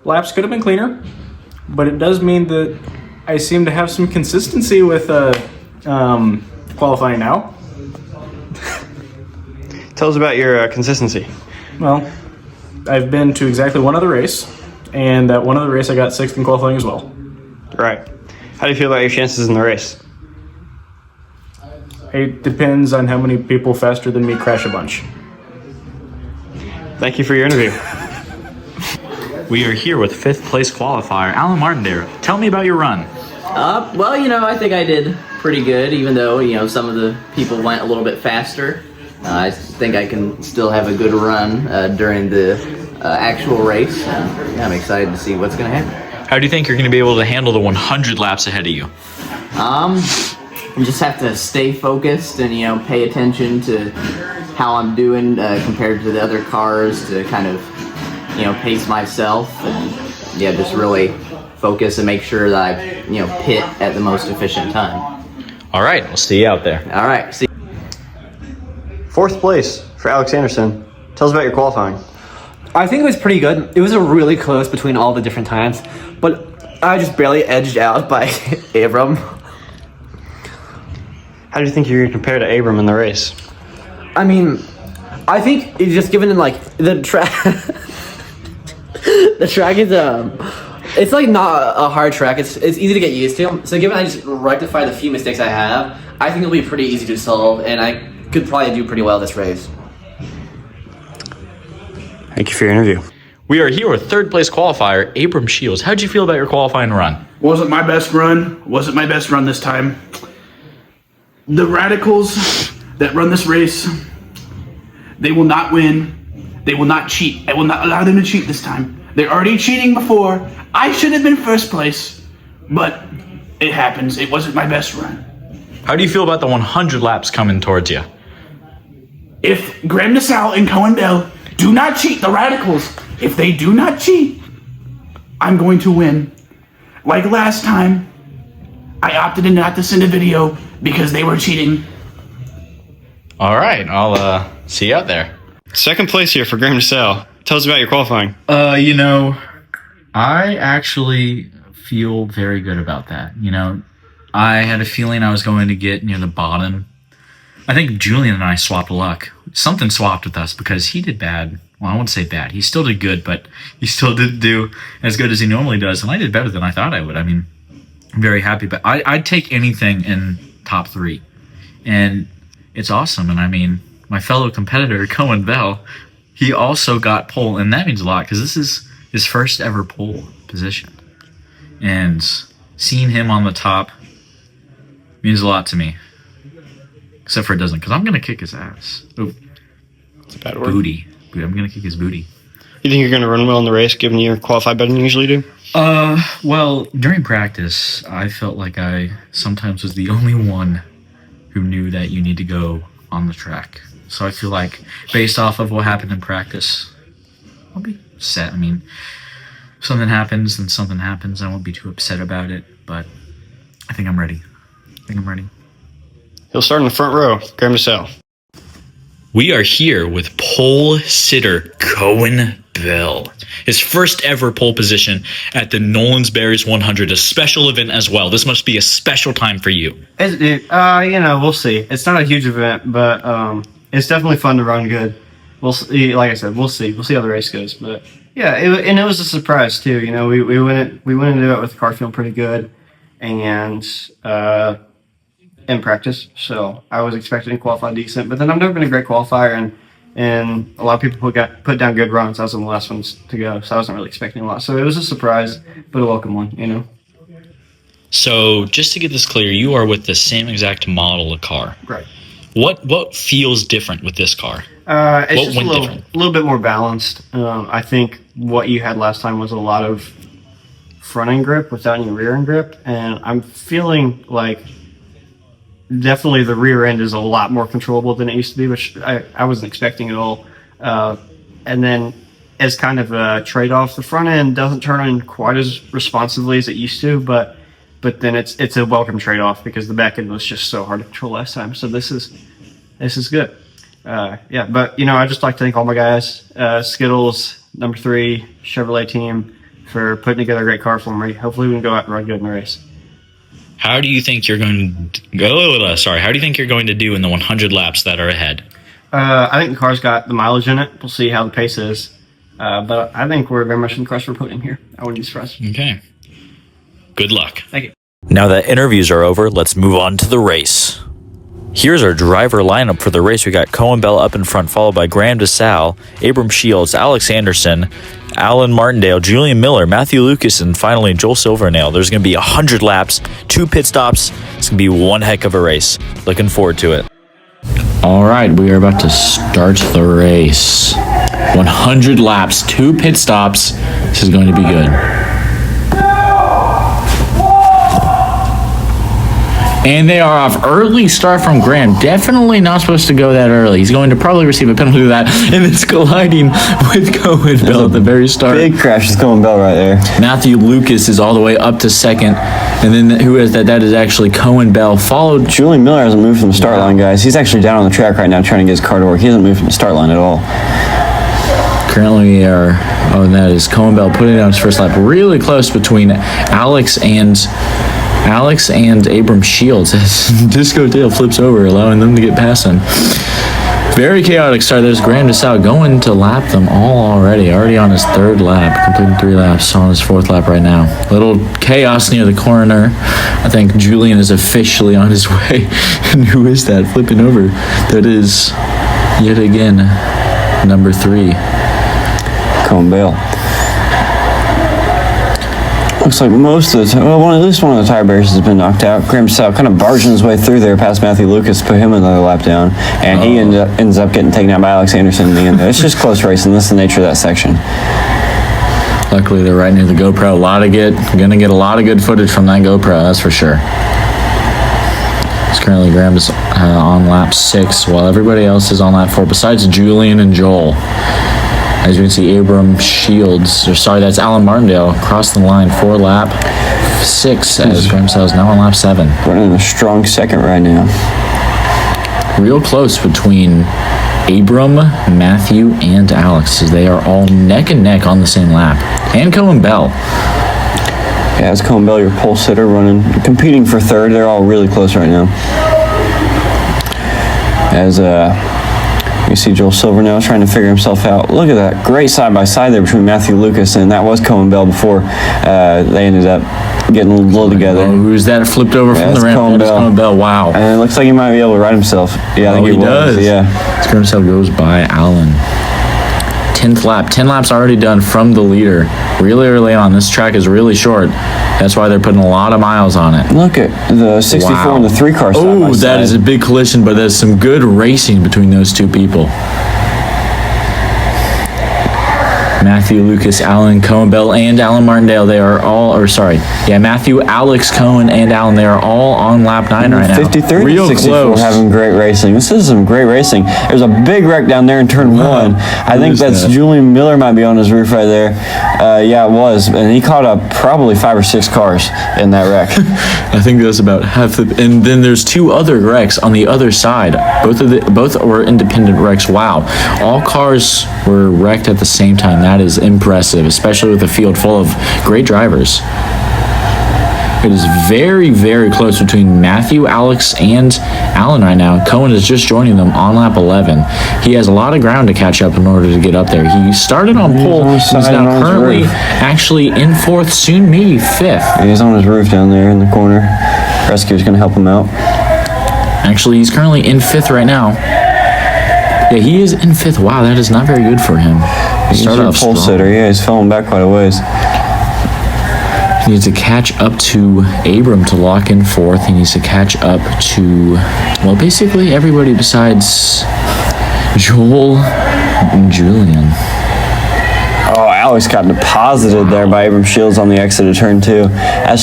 [SPEAKER 9] Laps could have been cleaner, but it does mean that I seem to have some consistency with qualifying now.
[SPEAKER 2] Tell us about your consistency.
[SPEAKER 9] Well, I've been to exactly one other race, and that one other race I got 6th in qualifying as well.
[SPEAKER 2] Right. How do you feel about your chances in the race?
[SPEAKER 9] It depends on how many people faster than me crash a bunch.
[SPEAKER 2] Thank you for your interview.
[SPEAKER 1] We are here with 5th place qualifier, Alan Martindale. Tell me about your run.
[SPEAKER 10] Well, I think I did pretty good, even though, some of the people went a little bit faster. I think I can still have a good run during the actual race. I'm excited to see what's going to happen.
[SPEAKER 1] How do you think you're going to be able to handle the 100 laps ahead of you?
[SPEAKER 10] You just have to stay focused and, pay attention to how I'm doing compared to the other cars to kind of, pace myself and, just really focus and make sure that I, pit at the most efficient time.
[SPEAKER 1] All right, we'll see you out there.
[SPEAKER 10] All right, see.
[SPEAKER 2] 4th place for Alex Anderson. Tell us about your qualifying.
[SPEAKER 5] I think it was pretty good. It was a really close between all the different times, but I just barely edged out by Abram.
[SPEAKER 2] How do you think you're going to compare to Abram in the race?
[SPEAKER 5] I mean, I think it's just given the track. The track is it's not a hard track. It's easy to get used to. So given I just rectify the few mistakes I have, I think it'll be pretty easy to solve, and I could probably do pretty well this race.
[SPEAKER 2] Thank you for your interview.
[SPEAKER 1] We are here with 3rd place qualifier, Abram Shields. How'd you feel about your qualifying run?
[SPEAKER 11] Wasn't my best run. Wasn't my best run this time. The radicals that run this race, they will not win. They will not cheat. I will not allow them to cheat this time. They're already cheating before. I should have been 1st place, but it happens. It wasn't my best run.
[SPEAKER 1] How do you feel about the 100 laps coming towards you?
[SPEAKER 11] If Graham Nassau and Cohen Bell do not cheat, the radicals, if they do not cheat, I'm going to win. Like last time, I opted in not to send a video because they were cheating.
[SPEAKER 1] All right, I'll see you out there.
[SPEAKER 2] 2nd place here for Graham Nassau. Tell us about your qualifying.
[SPEAKER 1] I actually feel very good about that. I had a feeling I was going to get near the bottom. I think Julian and I swapped luck. Something swapped with us because he did bad. Well, I wouldn't say bad. He still did good, but he still didn't do as good as he normally does. And I did better than I thought I would. I mean, I'm very happy. But I'd take anything in top 3. And it's awesome. And I mean, my fellow competitor, Cohen Bell, he also got pole. And that means a lot because this is his first ever pole position. And seeing him on the top means a lot to me. Except for it doesn't, because I'm going to kick his ass. Ooh.
[SPEAKER 2] It's a bad word.
[SPEAKER 1] Booty. I'm going to kick his booty.
[SPEAKER 2] You think you're going to run well in the race, given you qualify better than you usually do?
[SPEAKER 1] Well, during practice, I felt like I sometimes was the only one who knew that you need to go on the track. So I feel like, based off of what happened in practice, I'll be set. I mean, if something happens, then something happens. I won't be too upset about it, but I think I'm ready.
[SPEAKER 2] He'll start in the front row, Graham Nassau.
[SPEAKER 1] We are here with pole sitter Cohen Bell. His first ever pole position at the Nolensberries 100, a special event as well. This must be a special time for you.
[SPEAKER 12] We'll see. It's not a huge event, but it's definitely fun to run good. We'll see. Like I said, we'll see. We'll see how the race goes. But yeah, it was a surprise too. We went into it with the car feeling pretty good, and in practice, so I was expecting to qualify decent. But then I've never been a great qualifier, and a lot of people put down good runs. I was one of the last ones to go, so I wasn't really expecting a lot. So it was a surprise, but a welcome one.
[SPEAKER 1] So just to get this clear, you are with the same exact model of car.
[SPEAKER 12] Right.
[SPEAKER 1] What feels different with this car?
[SPEAKER 12] It's just a little bit more balanced. I think what you had last time was a lot of front end grip without any rear end grip, and I'm feeling like definitely the rear end is a lot more controllable than it used to be, which I wasn't expecting at all. And then as kind of a trade-off, the front end doesn't turn on quite as responsively as it used to, but then it's a welcome trade-off because the back end was just so hard to control last time. So this is good. But I just like to thank all my guys, Skittles, number 3, Chevrolet team, for putting together a great car for me. Hopefully we can go out and run good in the race.
[SPEAKER 1] How do you think you're going to How do you think you're going to do in the 100 laps that are ahead?
[SPEAKER 12] I think the car's got the mileage in it. We'll see how the pace is. But I think we're very much in the crush for podium here. I wouldn't be surprised.
[SPEAKER 1] Okay. Good luck.
[SPEAKER 12] Thank you.
[SPEAKER 1] Now that interviews are over, let's move on to the race. Here's our driver lineup for the race. We got Cohen Bell up in front, followed by Graham DeSalle, Abram Shields, Alex Anderson, Alan Martindale, Julian Miller, Matthew Lucas, and finally Joel Silvernail. There's going to be 100 laps, 2 pit stops. It's going to be one heck of a race. Looking forward to it. All right, we are about to start the race. 100 laps, 2 pit stops. This is going to be good. And they are off. Early start from Graham. Definitely not supposed to go that early. He's going to probably receive a penalty for that. And it's colliding with Cohen Bell at the very start.
[SPEAKER 3] Big crash with Cohen Bell right there.
[SPEAKER 1] Matthew Lucas is all the way up to second. And then who is that? That is actually Cohen Bell. Followed.
[SPEAKER 3] Julian Miller hasn't moved from the start line, guys. He's actually down on the track right now trying to get his car to work. He hasn't moved from the start line at all.
[SPEAKER 1] Currently we are, and that is Cohen Bell putting it on his first lap. Really close between Alex and Abram Shields as Disco Dale flips over, allowing them to get past him. Very chaotic start. There's Graham DeSalle going to lap them all already on his 3rd lap, completing 3 laps, on his 4th lap right now. Little chaos near the corner. I think Julian is officially on his way. And who is that flipping over? That is, yet again, number 3.
[SPEAKER 3] Cohen Bell. Looks like most of the time, well, at least one of the tire barriers has been knocked out. Graham DeSalle kind of barging his way through there past Matthew Lucas, put him another lap down, and he ends up getting taken out by Alex Anderson in the end. It's just close racing. That's the nature of that section.
[SPEAKER 1] Luckily, they're right near the GoPro. Gonna get a lot of good footage from that GoPro, that's for sure. It's currently Graham is on lap 6, while everybody else is on lap 4, besides Julian and Joel. As you can see, Abram Shields, that's Alan Martindale, across the line for lap 6, as Graham DeSalle is now on lap 7.
[SPEAKER 3] Running a strong second right now.
[SPEAKER 1] Real close between Abram, Matthew, and Alex, as they are all neck and neck on the same lap. And Cohen Bell.
[SPEAKER 3] Yeah, it's Cohen Bell, your pole sitter, competing for 3rd. They're all really close right now. As you see Joel Silvernail trying to figure himself out. Look at that. Great side-by-side there between Matthew Lucas, and that was Cohen Bell before they ended up getting a little together.
[SPEAKER 1] Oh, who's that flipped over from the ramp?
[SPEAKER 3] Cohen Bell.
[SPEAKER 1] Cohen Bell. Wow.
[SPEAKER 3] And it looks like he might be able to ride himself. Yeah, I think he
[SPEAKER 1] does.
[SPEAKER 3] Yeah.
[SPEAKER 1] Graham DeSalle goes by Allen. 10th lap. 10 laps already done from the leader. Really early on. This track is really short. That's why they're putting a lot of miles on it.
[SPEAKER 3] Look at the 64 and the 3 car side by
[SPEAKER 1] Oh, that
[SPEAKER 3] side.
[SPEAKER 1] is a big collision, but there's some good racing between those 2 people. Matthew, Lucas, Alan, Cohen Bell, and Alan Martindale. They are all, Matthew, Alex, Cohen, and Alan. They are all on lap 9 right now.
[SPEAKER 3] 53
[SPEAKER 1] Real
[SPEAKER 3] 64
[SPEAKER 1] close.
[SPEAKER 3] having great racing. This is some great racing. There's a big wreck down there in turn 1. I think that's Julian Miller might be on his roof right there. Yeah, it was. And he caught up probably 5 or 6 cars in that wreck.
[SPEAKER 1] I think that's about half the. And then there's 2 other wrecks on the other side. Both were independent wrecks. Wow. All cars were wrecked at the same time. That is impressive, especially with a field full of great drivers. It is very, very close between Matthew, Alex, and Alan right now. Cohen is just joining them on lap 11. He has a lot of ground to catch up in order to get up there. He started on pole. He's now currently actually in 4th, soon maybe 5th.
[SPEAKER 3] He's on his roof down there in the corner. Rescue's going to help him out.
[SPEAKER 1] Actually, he's currently in 5th right now. Yeah, he is in 5th. Wow, that is not very good for him.
[SPEAKER 3] He's a pole sitter. Yeah, he's falling back quite a ways.
[SPEAKER 1] He needs to catch up to Abram to lock in 4th. He needs to catch up to, well, basically everybody besides Joel and Julian.
[SPEAKER 3] Oh, Alex got deposited there by Abram Shields on the exit of turn 2. That's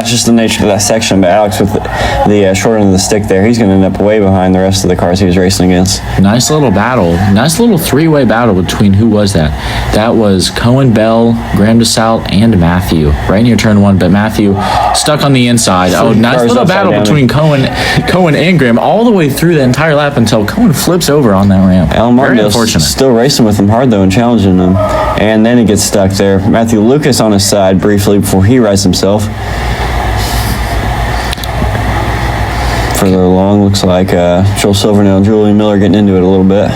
[SPEAKER 3] just the nature of that section. But Alex with the short end of the stick there, he's going to end up way behind the rest of the cars he was racing against.
[SPEAKER 1] Nice little battle. Nice little 3-way battle between, who was that? That was Cohen Bell, Graham DeSalle, and Matthew. Right near turn 1, but Matthew stuck on the inside. Oh, nice little battle between Cohen and Graham all the way through the entire lap until Cohen flips over on that ramp.
[SPEAKER 3] Alan Martindale's still racing with him hard, though, and challenging him. And then he gets stuck there. Matthew Lucas on his side briefly before he rights himself. Further along, looks like Joel Silvernail and Julian Miller getting into it a little bit.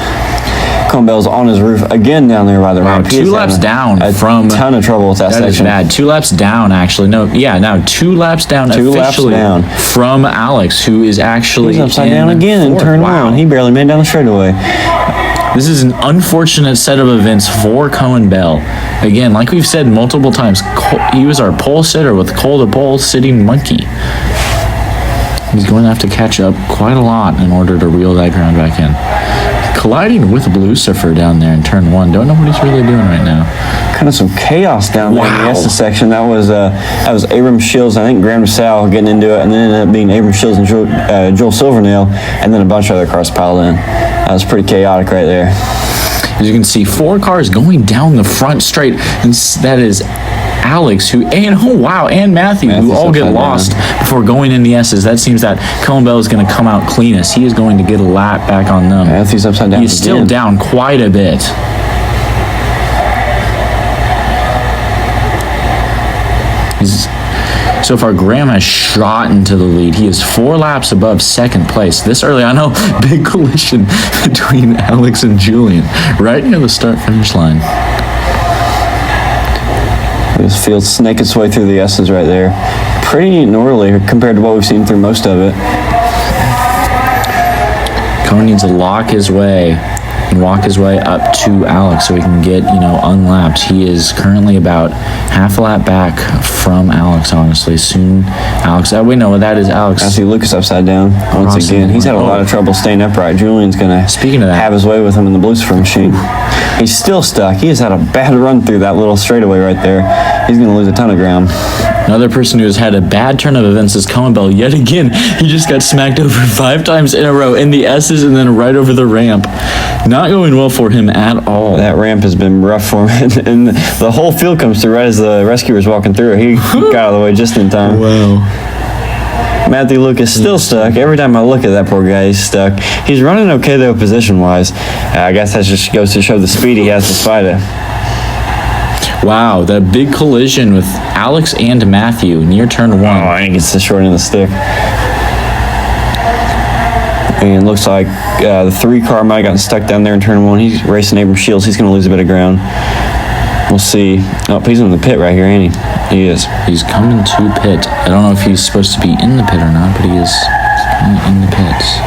[SPEAKER 3] Cone Bell's on his roof again down there by the ramp. He
[SPEAKER 1] 2
[SPEAKER 3] is
[SPEAKER 1] laps
[SPEAKER 3] having
[SPEAKER 1] down
[SPEAKER 3] a
[SPEAKER 1] from
[SPEAKER 3] ton of trouble with that
[SPEAKER 1] That is
[SPEAKER 3] section.
[SPEAKER 1] bad. 2 laps down, actually. No, yeah, now 2 laps down
[SPEAKER 3] 2 laps
[SPEAKER 1] officially
[SPEAKER 3] down.
[SPEAKER 1] from Alex, who is actually
[SPEAKER 3] He's upside down again in
[SPEAKER 1] fourth.
[SPEAKER 3] turn
[SPEAKER 1] Wow.
[SPEAKER 3] 1. He barely made it down the straightaway.
[SPEAKER 1] This is an unfortunate set of events for Cohen Bell. Again, like we've said multiple times, he was our pole sitter with Cole the pole sitting monkey. He's going to have to catch up quite a lot in order to reel that ground back in. Colliding with Lucifer down there in turn 1. Don't know what he's really doing right now.
[SPEAKER 3] Kind of some chaos down there in the Estes section. That was Abram Shields, I think Graham DeSalle getting into it, and then it ended up being Abram Shields and Joel Silvernail, and then a bunch of other cars piled in. That was pretty chaotic right there.
[SPEAKER 1] As you can see, 4 cars going down the front straight, and that is Alex, and Matthew, who all get lost before going in the S's. That seems that Cohen Bell is going to come out cleanest. He is going to get a lap back on them.
[SPEAKER 3] Matthew's upside down.
[SPEAKER 1] He's still down quite a bit. So far, Graham has shot into the lead. He is 4 laps above second place. This early, I know, big collision between Alex and Julian right near the start-finish line.
[SPEAKER 3] This field snake its way through the S's right there. Pretty gnarly compared to what we've seen through most of it.
[SPEAKER 1] Cohen needs to lock his way and walk his way up to Alex so he can get, unlapped. He is currently about half a lap back from Alex, honestly. Soon, Alex, that is Alex.
[SPEAKER 3] I see Lucas upside down once again. He's had a lot of trouble staying upright. Julian's going to have his way with him in the Lucifer machine. He's still stuck. He has had a bad run through that little straightaway right there. He's going to lose a ton of ground.
[SPEAKER 1] Another person who has had a bad turn of events is Cohen Bell. Yet again, he just got smacked over 5 times in a row in the S's and then right over the ramp. Not going well for him at all.
[SPEAKER 3] That ramp has been rough for him. And the whole field comes through right as the rescuer's walking through. He got out of the way just in time.
[SPEAKER 1] Wow.
[SPEAKER 3] Matthew Lucas still stuck. Every time I look at that poor guy, he's stuck. He's running okay, though, position-wise. I guess that just goes to show the speed he has despite it.
[SPEAKER 1] Wow, that big collision with Alex and Matthew near turn 1.
[SPEAKER 3] Oh, I think it's the short end of the stick. And looks like the 3 car might have gotten stuck down there in turn 1. He's racing Abram Shields. He's going to lose a bit of ground. We'll see. Oh, he's in the pit right here, ain't he? He is.
[SPEAKER 1] He's coming to pit. I don't know if he's supposed to be in the pit or not, but he is in the pits.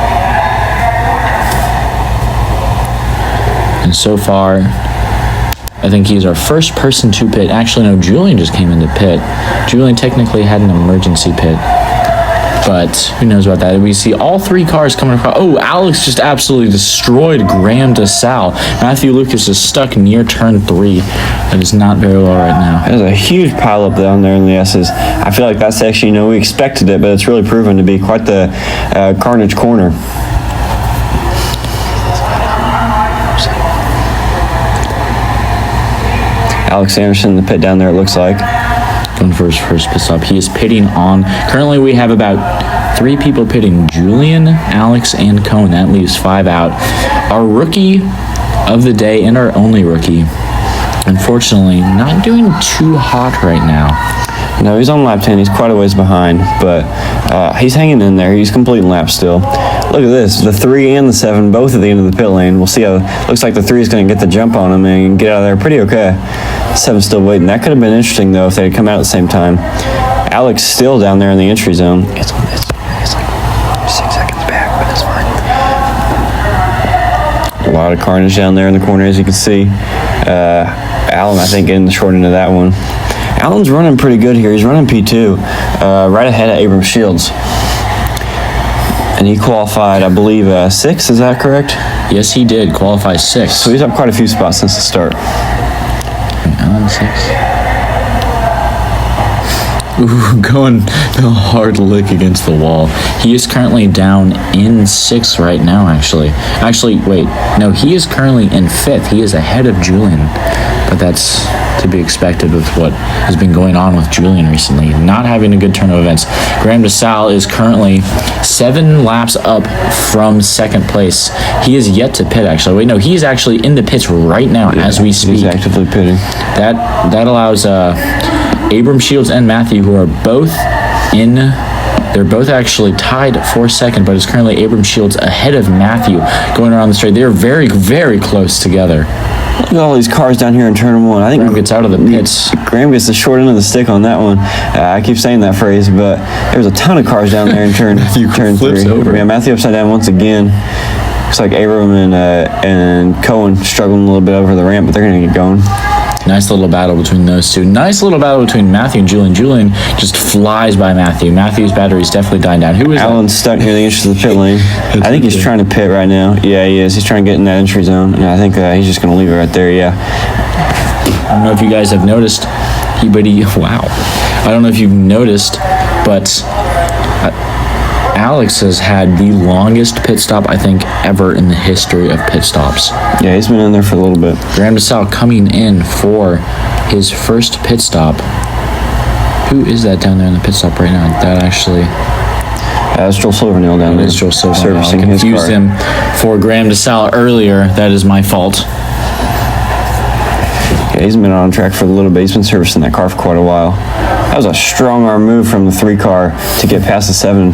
[SPEAKER 1] And so far, I think he's our first person to pit. Actually, no, Julian just came into pit. Julian technically had an emergency pit, but who knows about that. We see all 3 cars coming across. Oh, Alex just absolutely destroyed Graham DeSalle. Matthew Lucas is stuck near turn 3. That is not very well right now.
[SPEAKER 3] There's a huge pileup down there in the S's. I feel like that section, we expected it, but it's really proven to be quite the carnage corner. Alex Anderson in the pit down there, it looks like.
[SPEAKER 1] Going for his first pit stop. He is pitting on. Currently, we have about 3 people pitting. Julian, Alex, and Cohen. That leaves 5 out. Our rookie of the day and our only rookie, unfortunately, not doing too hot right now.
[SPEAKER 3] No, he's on lap 10. He's quite a ways behind, but he's hanging in there. He's completing laps still. Look at this. The 3 and the 7, both at the end of the pit lane. We'll see how. Looks like the 3 is going to get the jump on him and get out of there pretty okay. 7's still waiting. That could have been interesting, though, if they had come out at the same time. Alex still down there in the entry zone. It's like 6 seconds back, but it's fine. A lot of carnage down there in the corner, as you can see. Allen, I think, getting the short end of that one. Allen's running pretty good here. He's running P2, right ahead of Abram Shields. And he qualified, I believe, 6, is that correct?
[SPEAKER 1] Yes, he did qualify 6.
[SPEAKER 3] So he's up quite a few spots since the start.
[SPEAKER 1] Allen 6. Ooh, going a hard lick against the wall. He is currently down in 6th right now, actually. Wait. No, he is currently in 5th. He is ahead of Julian. But that's to be expected with what has been going on with Julian recently. Not having a good turn of events. Graham DeSalle is currently 7 laps up from 2nd place. He is yet to pit, actually. Wait, no, he's actually in the pits right now as we speak.
[SPEAKER 3] He's actively pitting.
[SPEAKER 1] That allows Abram Shields and Matthew, who are both in They're both actually tied for second, but it's currently Abram Shields ahead of Matthew going around the straight. They're very, very close together.
[SPEAKER 3] Look at all these cars down here in turn one. I think
[SPEAKER 1] Graham gets out of the pits.
[SPEAKER 3] Graham gets the short end of the stick on that one. I keep saying that phrase, but there's a ton of cars down there in turn
[SPEAKER 1] flips
[SPEAKER 3] three.
[SPEAKER 1] over.
[SPEAKER 3] Yeah, Matthew upside down once again. Looks like Abram and Cohen struggling a little bit over the ramp, but they're going to get going.
[SPEAKER 1] Nice little battle between those two. Nice little battle between Matthew and Julian. Julian just flies by Matthew. Matthew's battery's definitely dying down. Who is
[SPEAKER 3] Alan's stuck near the entrance of the pit lane. I think he's trying to pit right now. Yeah, he is. He's trying to get in that entry zone. And I think he's just going to leave it right there, yeah.
[SPEAKER 1] I don't know if you guys have noticed, wow. I don't know if you've noticed, but Alex has had the longest pit stop, I think, ever in the history of pit stops.
[SPEAKER 3] Yeah, he's been in there for a little bit.
[SPEAKER 1] Graham DeSalle coming in for his first pit stop. Who is that down there in the pit stop right now? That actually...
[SPEAKER 3] That's Joel Silvernail down there.
[SPEAKER 1] It is Joel Silvernail. I
[SPEAKER 3] Servicing his
[SPEAKER 1] confused
[SPEAKER 3] car.
[SPEAKER 1] him for Graham DeSalle earlier. That is my fault.
[SPEAKER 3] Yeah, he's been on track for a little bit. He's been servicing that car for quite a while. That was a strong arm move from the 3 car to get past the 7.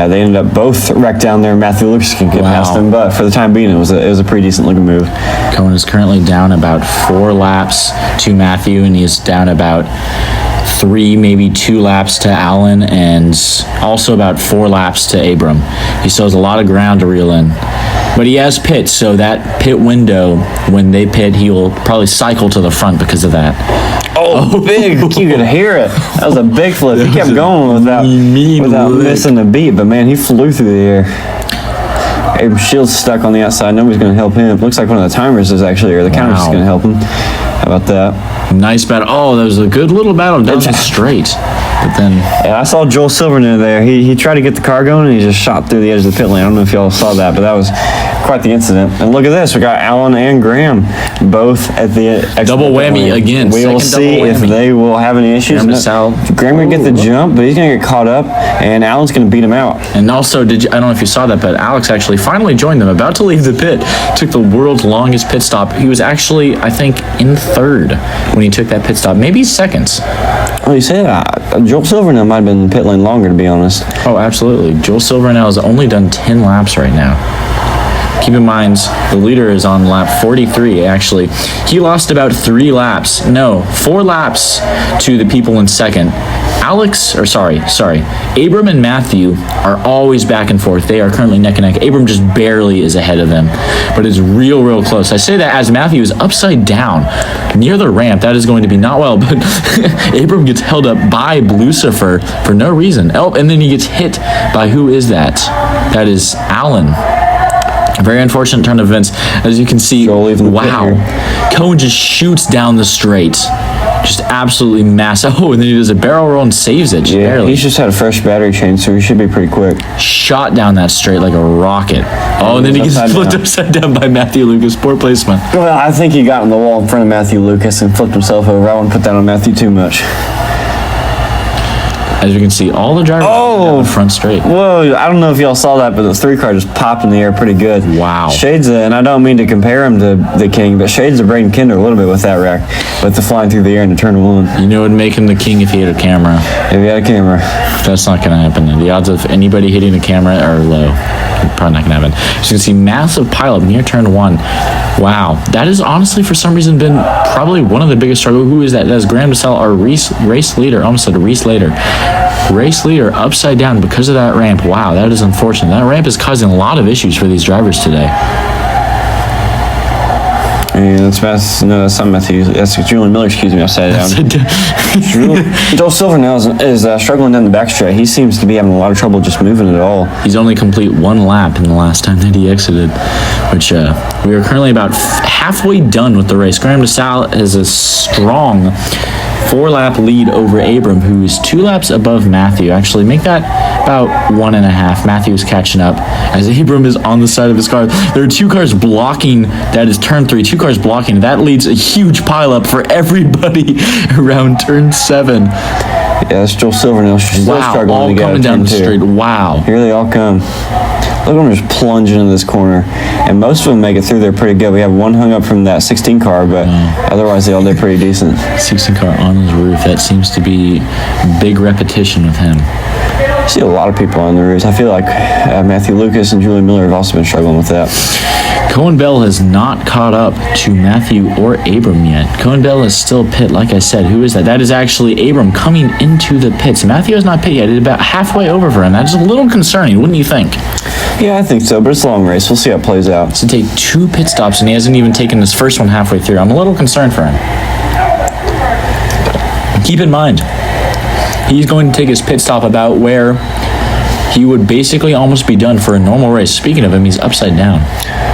[SPEAKER 3] They ended up both wrecked down there. Matthew Lucas can get past them, but for the time being, it was a pretty decent looking move.
[SPEAKER 1] Cohen is currently down about 4 laps to Matthew, and he is down about 3, maybe 2 laps to Allen, and also about 4 laps to Abram. He still has a lot of ground to reel in. But he has pits, so that pit window, when they pit, he will probably cycle to the front because of that.
[SPEAKER 3] Oh, big! You could hear it. That was a big flip. He kept going without missing a beat, but man, he flew through the air. Abram Shields stuck on the outside. Nobody's going to help him. Looks like one of the timers is actually, or the counter's going to help him. How about that?
[SPEAKER 1] Nice battle. Oh, that was a good little battle down the straight. But then...
[SPEAKER 3] Yeah, I saw Joel Silvernail there. He tried to get the car going, and he just shot through the edge of the pit lane. I don't know if y'all saw that, but that was quite the incident. And look at this. We got Allen and Graham both at the...
[SPEAKER 1] Double whammy again.
[SPEAKER 3] We will see if they will have any issues. Graham going to get the jump, but he's going to get caught up, and Allen's going to beat him out.
[SPEAKER 1] And also, I don't know if you saw that, but Alex actually finally joined them, about to leave the pit. Took the world's longest pit stop. He was actually, I think, in 3rd when he took that pit stop. Maybe 2nd.
[SPEAKER 3] Well, you say that. Joel Silvernail might have been in the pit lane longer, to be honest.
[SPEAKER 1] Oh, absolutely. Joel Silvernail has only done 10 laps right now. Keep in mind, the leader is on lap 43, actually. He lost about 4 laps to the people in 2nd. Abram and Matthew are always back and forth. They are currently neck and neck. Abram just barely is ahead of them, but it's real close. I say that as Matthew is upside down near the ramp. That is going to be not well, but Abram gets held up by Lucifer for no reason. Oh, and then he gets hit by, who is that? That is Allen. A very unfortunate turn of events. As you can see, wow. Cohen just shoots down the straight. Just absolutely massive. Oh, and then he does a barrel roll and saves it.
[SPEAKER 3] Yeah, he's just had a fresh battery change, so he should be pretty quick.
[SPEAKER 1] Shot down that straight like a rocket. Oh, and then he gets flipped upside down by Matthew Lucas. Poor placement.
[SPEAKER 3] Well, I think he got on the wall in front of Matthew Lucas and flipped himself over. I wouldn't put that on Matthew too much.
[SPEAKER 1] As you can see, all the drivers down the front straight.
[SPEAKER 3] Whoa, I don't know if y'all saw that, but the 3 car just popped in the air pretty good.
[SPEAKER 1] Wow.
[SPEAKER 3] Shades, and I don't mean to compare him to the king, but shades of Braden Kinder a little bit with that wreck. With the flying through the air into turn 1.
[SPEAKER 1] You know it would make him the king if he had a camera.
[SPEAKER 3] If he had a camera.
[SPEAKER 1] That's not going to happen. The odds of anybody hitting a camera are low. Probably not going to happen. As you can see, massive pileup near turn 1. Wow. That has honestly, for some reason, been probably one of the biggest struggles. Who is that? That is Graham DeSalle, our race leader. I almost said race leader. Race leader upside down because of that ramp. Wow, that is unfortunate. That ramp is causing a lot of issues for these drivers today.
[SPEAKER 3] And that's not Matthew. That's Julian Miller. Excuse me, I said it down. Joel Silvernail is struggling down the backstretch. He seems to be having a lot of trouble just moving at all.
[SPEAKER 1] He's only complete 1 lap in the last time that he exited, which we are currently about halfway done with the race. Graham DeSalle has a strong 4-lap lead over Abram, who is 2 laps above Matthew. Actually, make that about 1.5. Matthew is catching up as Abram is on the side of his car. There are 2 cars blocking. That is turn 3. 2 cars blocking. That leads a huge pileup for everybody around turn 7.
[SPEAKER 3] Yeah, that's Joel Silvernail. She's still struggling
[SPEAKER 1] all
[SPEAKER 3] to get
[SPEAKER 1] coming down the
[SPEAKER 3] turn 2.
[SPEAKER 1] straight. Wow.
[SPEAKER 3] Here they all come. Look at them just plunging into this corner. And most of them make it through there pretty good. We have one hung up from that 16 car, but otherwise they all did pretty decent.
[SPEAKER 1] 16 car on his roof. That seems to be big repetition with him.
[SPEAKER 3] I see a lot of people on the race. I feel like Matthew Lucas and Julian Miller have also been struggling with that.
[SPEAKER 1] Cohen Bell has not caught up to Matthew or Abram yet. Cohen Bell is still pit, like I said. Who is that? That is actually Abram coming into the pits. Matthew is not pit yet. It's about halfway over for him. That's a little concerning, wouldn't you think?
[SPEAKER 3] Yeah, I think so, but it's a long race. We'll see how it plays out.
[SPEAKER 1] To take 2 pit stops, and he hasn't even taken his first one halfway through. I'm a little concerned for him. Keep in mind, he's going to take his pit stop about where he would basically almost be done for a normal race. Speaking of him, he's upside down.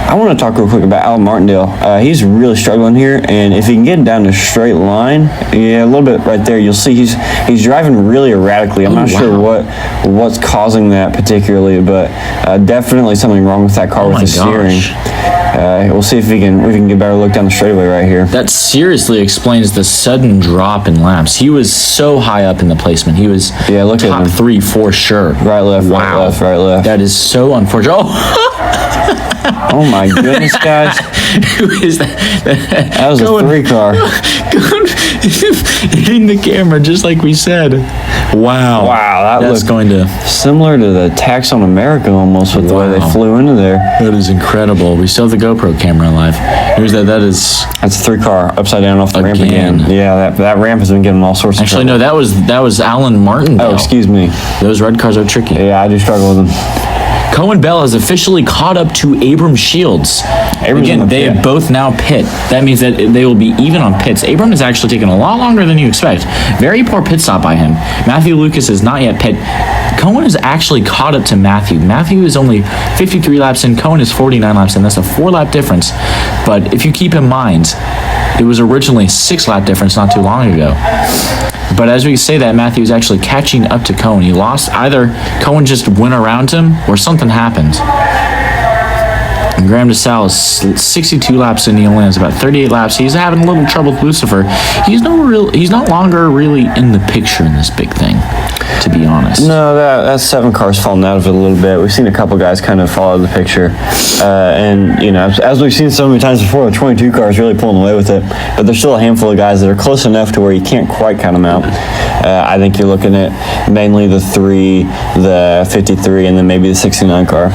[SPEAKER 3] I want to talk real quick about Alan Martindale. He's really struggling here, and if he can get down a straight line, yeah, a little bit right there, you'll see he's driving really erratically. I'm not sure what's causing that particularly, but definitely something wrong with that car with the steering. We'll see if we can get a better look down the straightaway right here.
[SPEAKER 1] That seriously explains the sudden drop in laps. He was so high up in the placement. He was top 3 for sure.
[SPEAKER 3] Right, left, right, left, right, left.
[SPEAKER 1] That is so unfortunate.
[SPEAKER 3] Oh my goodness, guys.
[SPEAKER 1] Who is that?
[SPEAKER 3] That was a 3 car.
[SPEAKER 1] Hitting the camera just like we said. Wow.
[SPEAKER 3] Wow,
[SPEAKER 1] that's going to...
[SPEAKER 3] Similar to the Tax on America almost with the way they flew into there.
[SPEAKER 1] That is incredible. We still have the GoPro camera alive. Who's that?
[SPEAKER 3] That's a 3 car upside down off the ramp again. Yeah, that ramp has been giving all sorts of trouble.
[SPEAKER 1] No, that was Alan Martindale.
[SPEAKER 3] Oh, excuse me.
[SPEAKER 1] Those red cars are tricky.
[SPEAKER 3] Yeah, I do struggle with them.
[SPEAKER 1] Cohen Bell has officially caught up to Abram Shields. Again, they have both now pit. That means that they will be even on pits. Abram has actually taken a lot longer than you expect. Very poor pit stop by him. Matthew Lucas is not yet pit. Cohen is actually caught up to Matthew. Matthew is only 53 laps in. Cohen is 49 laps in. That's a 4-lap difference. But if you keep in mind, it was originally a 6-lap difference not too long ago. But as we say that, Matthew is actually catching up to Cohen. He lost. Either Cohen just went around him or something happened. And Graham DeSalle is 62 laps in. He only has about 38 laps. He's having a little trouble with Lucifer. He's not longer really in the picture in this big thing, to be honest.
[SPEAKER 3] No, that 7 car's fallen out of it a little bit. We've seen a couple guys kind of fall out of the picture. And, you know, as we've seen so many times before, the 22 car is really pulling away with it. But there's still a handful of guys that are close enough to where you can't quite count them out. I think you're looking at mainly the 3, the 53, and then maybe the 69 car.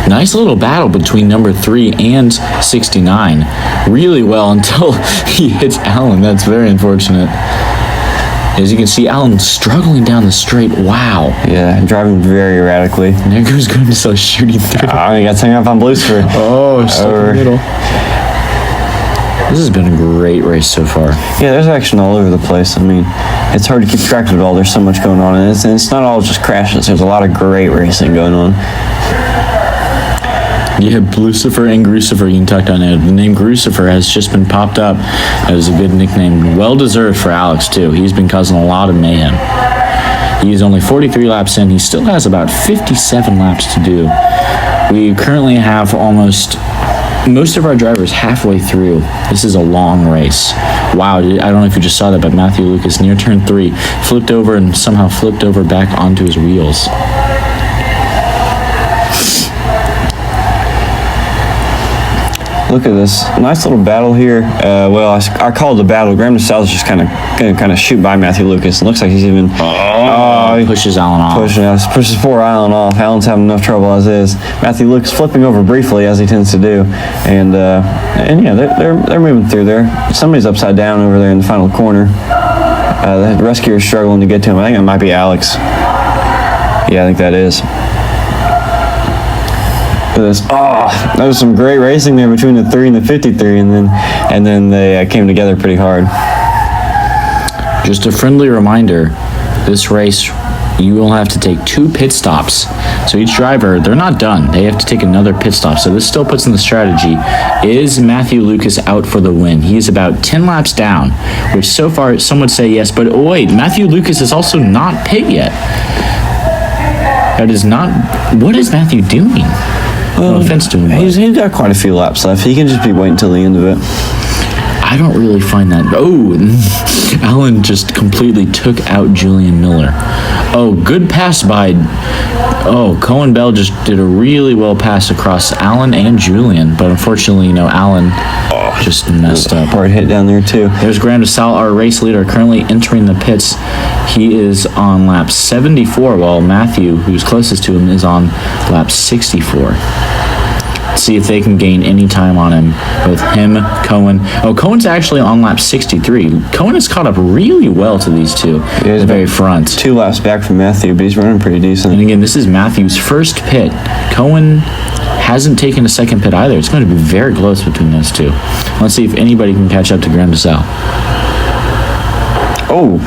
[SPEAKER 1] Nice little battle between number 3 and 69. Really well until he hits Alan. That's very unfortunate. As you can see, Alan struggling down the straight. Wow.
[SPEAKER 3] Yeah, driving very erratically.
[SPEAKER 1] And there goes going to start shooting through.
[SPEAKER 3] Oh, he got hung up on Lucifer.
[SPEAKER 1] Oh, stuck in the middle. This has been a great race so far.
[SPEAKER 3] Yeah, there's action all over the place. I mean, it's hard to keep track of it all. There's so much going on. And it's not all just crashes. There's a lot of great racing going on.
[SPEAKER 1] Yeah, Lucifer and Grucifer, you can talk down there. The name Grucifer has just been popped up as a good nickname. Well-deserved for Alex, too. He's been causing a lot of mayhem. He's only 43 laps in. He still has about 57 laps to do. We currently have most of our drivers halfway through. This is a long race. Wow, I don't know if you just saw that, but Matthew Lucas, near turn 3, flipped over and somehow flipped over back onto his wheels.
[SPEAKER 3] Look at this nice little battle here. Well, I call it a battle. Graham DeSalle is just kind of shoot by Matthew Lucas. It looks like he's even
[SPEAKER 1] he pushes Alan off.
[SPEAKER 3] Pushes poor Alan off. Alan's having enough trouble as is. Matthew Lucas flipping over briefly as he tends to do, and yeah, they're moving through there. Somebody's upside down over there in the final corner. The rescuer's struggling to get to him. I think it might be Alex. Yeah, I think that is. That was some great racing there between the 3 and the 53, and then they came together pretty hard.
[SPEAKER 1] Just a friendly reminder, this race you will have to take 2 pit stops. So each driver, they're not done. They have to take another pit stop. So this still puts in the strategy. Is Matthew Lucas out for the win? He is about 10 laps down, which so far some would say yes, but oh wait, Matthew Lucas is also not pit yet. That is not, what is Matthew doing? No offense to him.
[SPEAKER 3] He's got quite a few laps left. He can just be waiting until the end of it.
[SPEAKER 1] I don't really find that. Oh, Alan just completely took out Julian Miller. Oh, good pass by. Oh, Cohen Bell just did a really well pass across Alan and Julian, but unfortunately, Alan just messed up.
[SPEAKER 3] Hard hit down there too.
[SPEAKER 1] There's Graham DeSalle, our race leader, currently entering the pits. He is on lap 74, while Matthew, who's closest to him, is on lap 64. See if they can gain any time on him. Both him, Cohen. Oh, Cohen's actually on lap 63. Cohen has caught up really well to these two at the very front.
[SPEAKER 3] 2 laps back from Matthew, but he's running pretty decent.
[SPEAKER 1] And again, this is Matthew's first pit. Cohen hasn't taken a second pit either. It's going to be very close between those two. Let's see if anybody can catch up to Graham DeSalle.
[SPEAKER 3] Oh,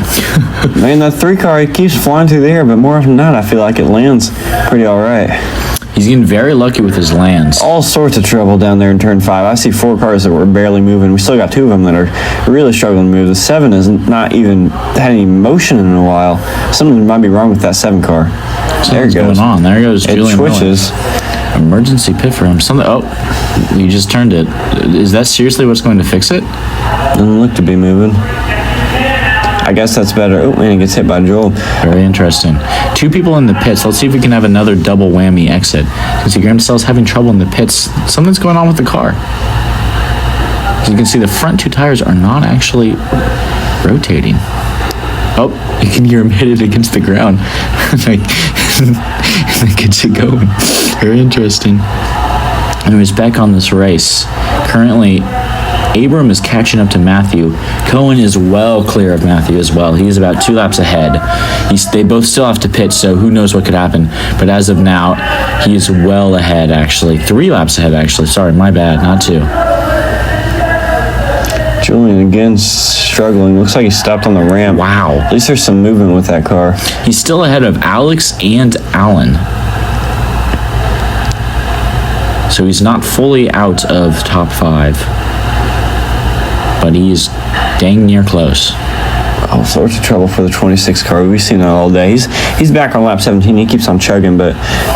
[SPEAKER 3] man, that 3 car, it keeps flying through the air, but more often than not, I feel like it lands pretty all right.
[SPEAKER 1] He's getting very lucky with his lands.
[SPEAKER 3] All sorts of trouble down there in turn 5. I see 4 cars that were barely moving. We still got 2 of them that are really struggling to move. The 7 has not even had any motion in a while. Something might be wrong with that 7 car. There it goes.
[SPEAKER 1] Going on. There goes Julian Miller.
[SPEAKER 3] It twitches.
[SPEAKER 1] Emergency pit for him. Something. Oh, he just turned it. Is that seriously what's going to fix it?
[SPEAKER 3] Doesn't look to be moving. I guess that's better. Oh, man, he gets hit by Joel.
[SPEAKER 1] Very interesting. 2 people in the pits. Let's see if we can have another double whammy exit. You can see Graham DeSalle's having trouble in the pits. Something's going on with the car. As you can see, the front 2 tires are not actually rotating. Oh, you can hear him hit it against the ground. That gets it going. Very interesting. Anyways, back on this race. Currently, Abram is catching up to Matthew. Cohen is well clear of Matthew as well. He is about 2 laps ahead. They both still have to pit, so who knows what could happen. But as of now, he is well ahead, actually. 3 laps ahead, actually. Sorry, my bad, not 2.
[SPEAKER 3] Julian again struggling. Looks like he stopped on the ramp.
[SPEAKER 1] Wow.
[SPEAKER 3] At least there's some movement with that car.
[SPEAKER 1] He's still ahead of Alex and Alan. So he's not fully out of top 5. But he's dang near close.
[SPEAKER 3] All sorts of trouble for the 26 car. We've seen that all day. He's back on lap 17. He keeps on chugging, but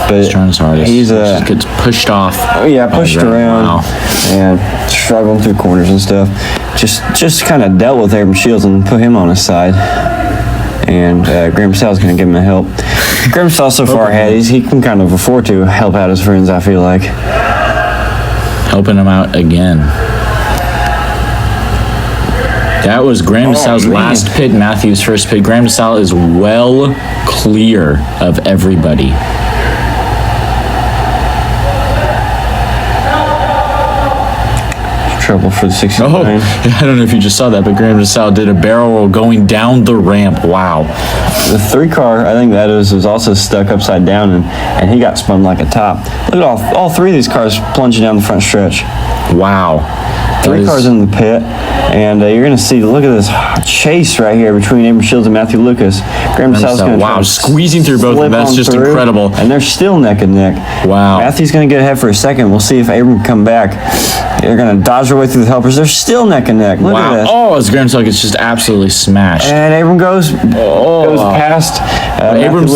[SPEAKER 1] he's trying his hardest.
[SPEAKER 3] He's
[SPEAKER 1] just gets pushed off.
[SPEAKER 3] Oh yeah, pushed around. Wow. And struggling through corners and stuff. Just kind of dealt with Abram Shields and put him on his side. And Graham DeSalle's going to give him a help. Graham DeSalle's so far ahead, he can kind of afford to help out his friends, I feel like.
[SPEAKER 1] Helping him out again. That was Graham DeSalle's last pit, Matthew's first pit. Graham DeSalle is well clear of everybody.
[SPEAKER 3] Trouble for the 69.
[SPEAKER 1] Oh, I don't know if you just saw that, but Graham DeSalle did a barrel roll going down the ramp. Wow.
[SPEAKER 3] The 3 car, I think that was also stuck upside down, and he got spun like a top. Look at all 3 of these cars plunging down the front stretch.
[SPEAKER 1] Wow.
[SPEAKER 3] 3 cars in the pit, and you're going to see, look at this chase right here between Abram Shields and Matthew Lucas. Graham DeSalle's going to
[SPEAKER 1] wow, squeezing through both of them. That's just incredible.
[SPEAKER 3] And they're still neck and neck.
[SPEAKER 1] Wow.
[SPEAKER 3] Matthew's going to get ahead for a second. We'll see if Abram can come back. They're going to dodge their way through the helpers. They're still neck and neck. Look at this.
[SPEAKER 1] Oh, as Graham DeSalle gets just absolutely smashed.
[SPEAKER 3] And Abram goes past.
[SPEAKER 1] Abrams.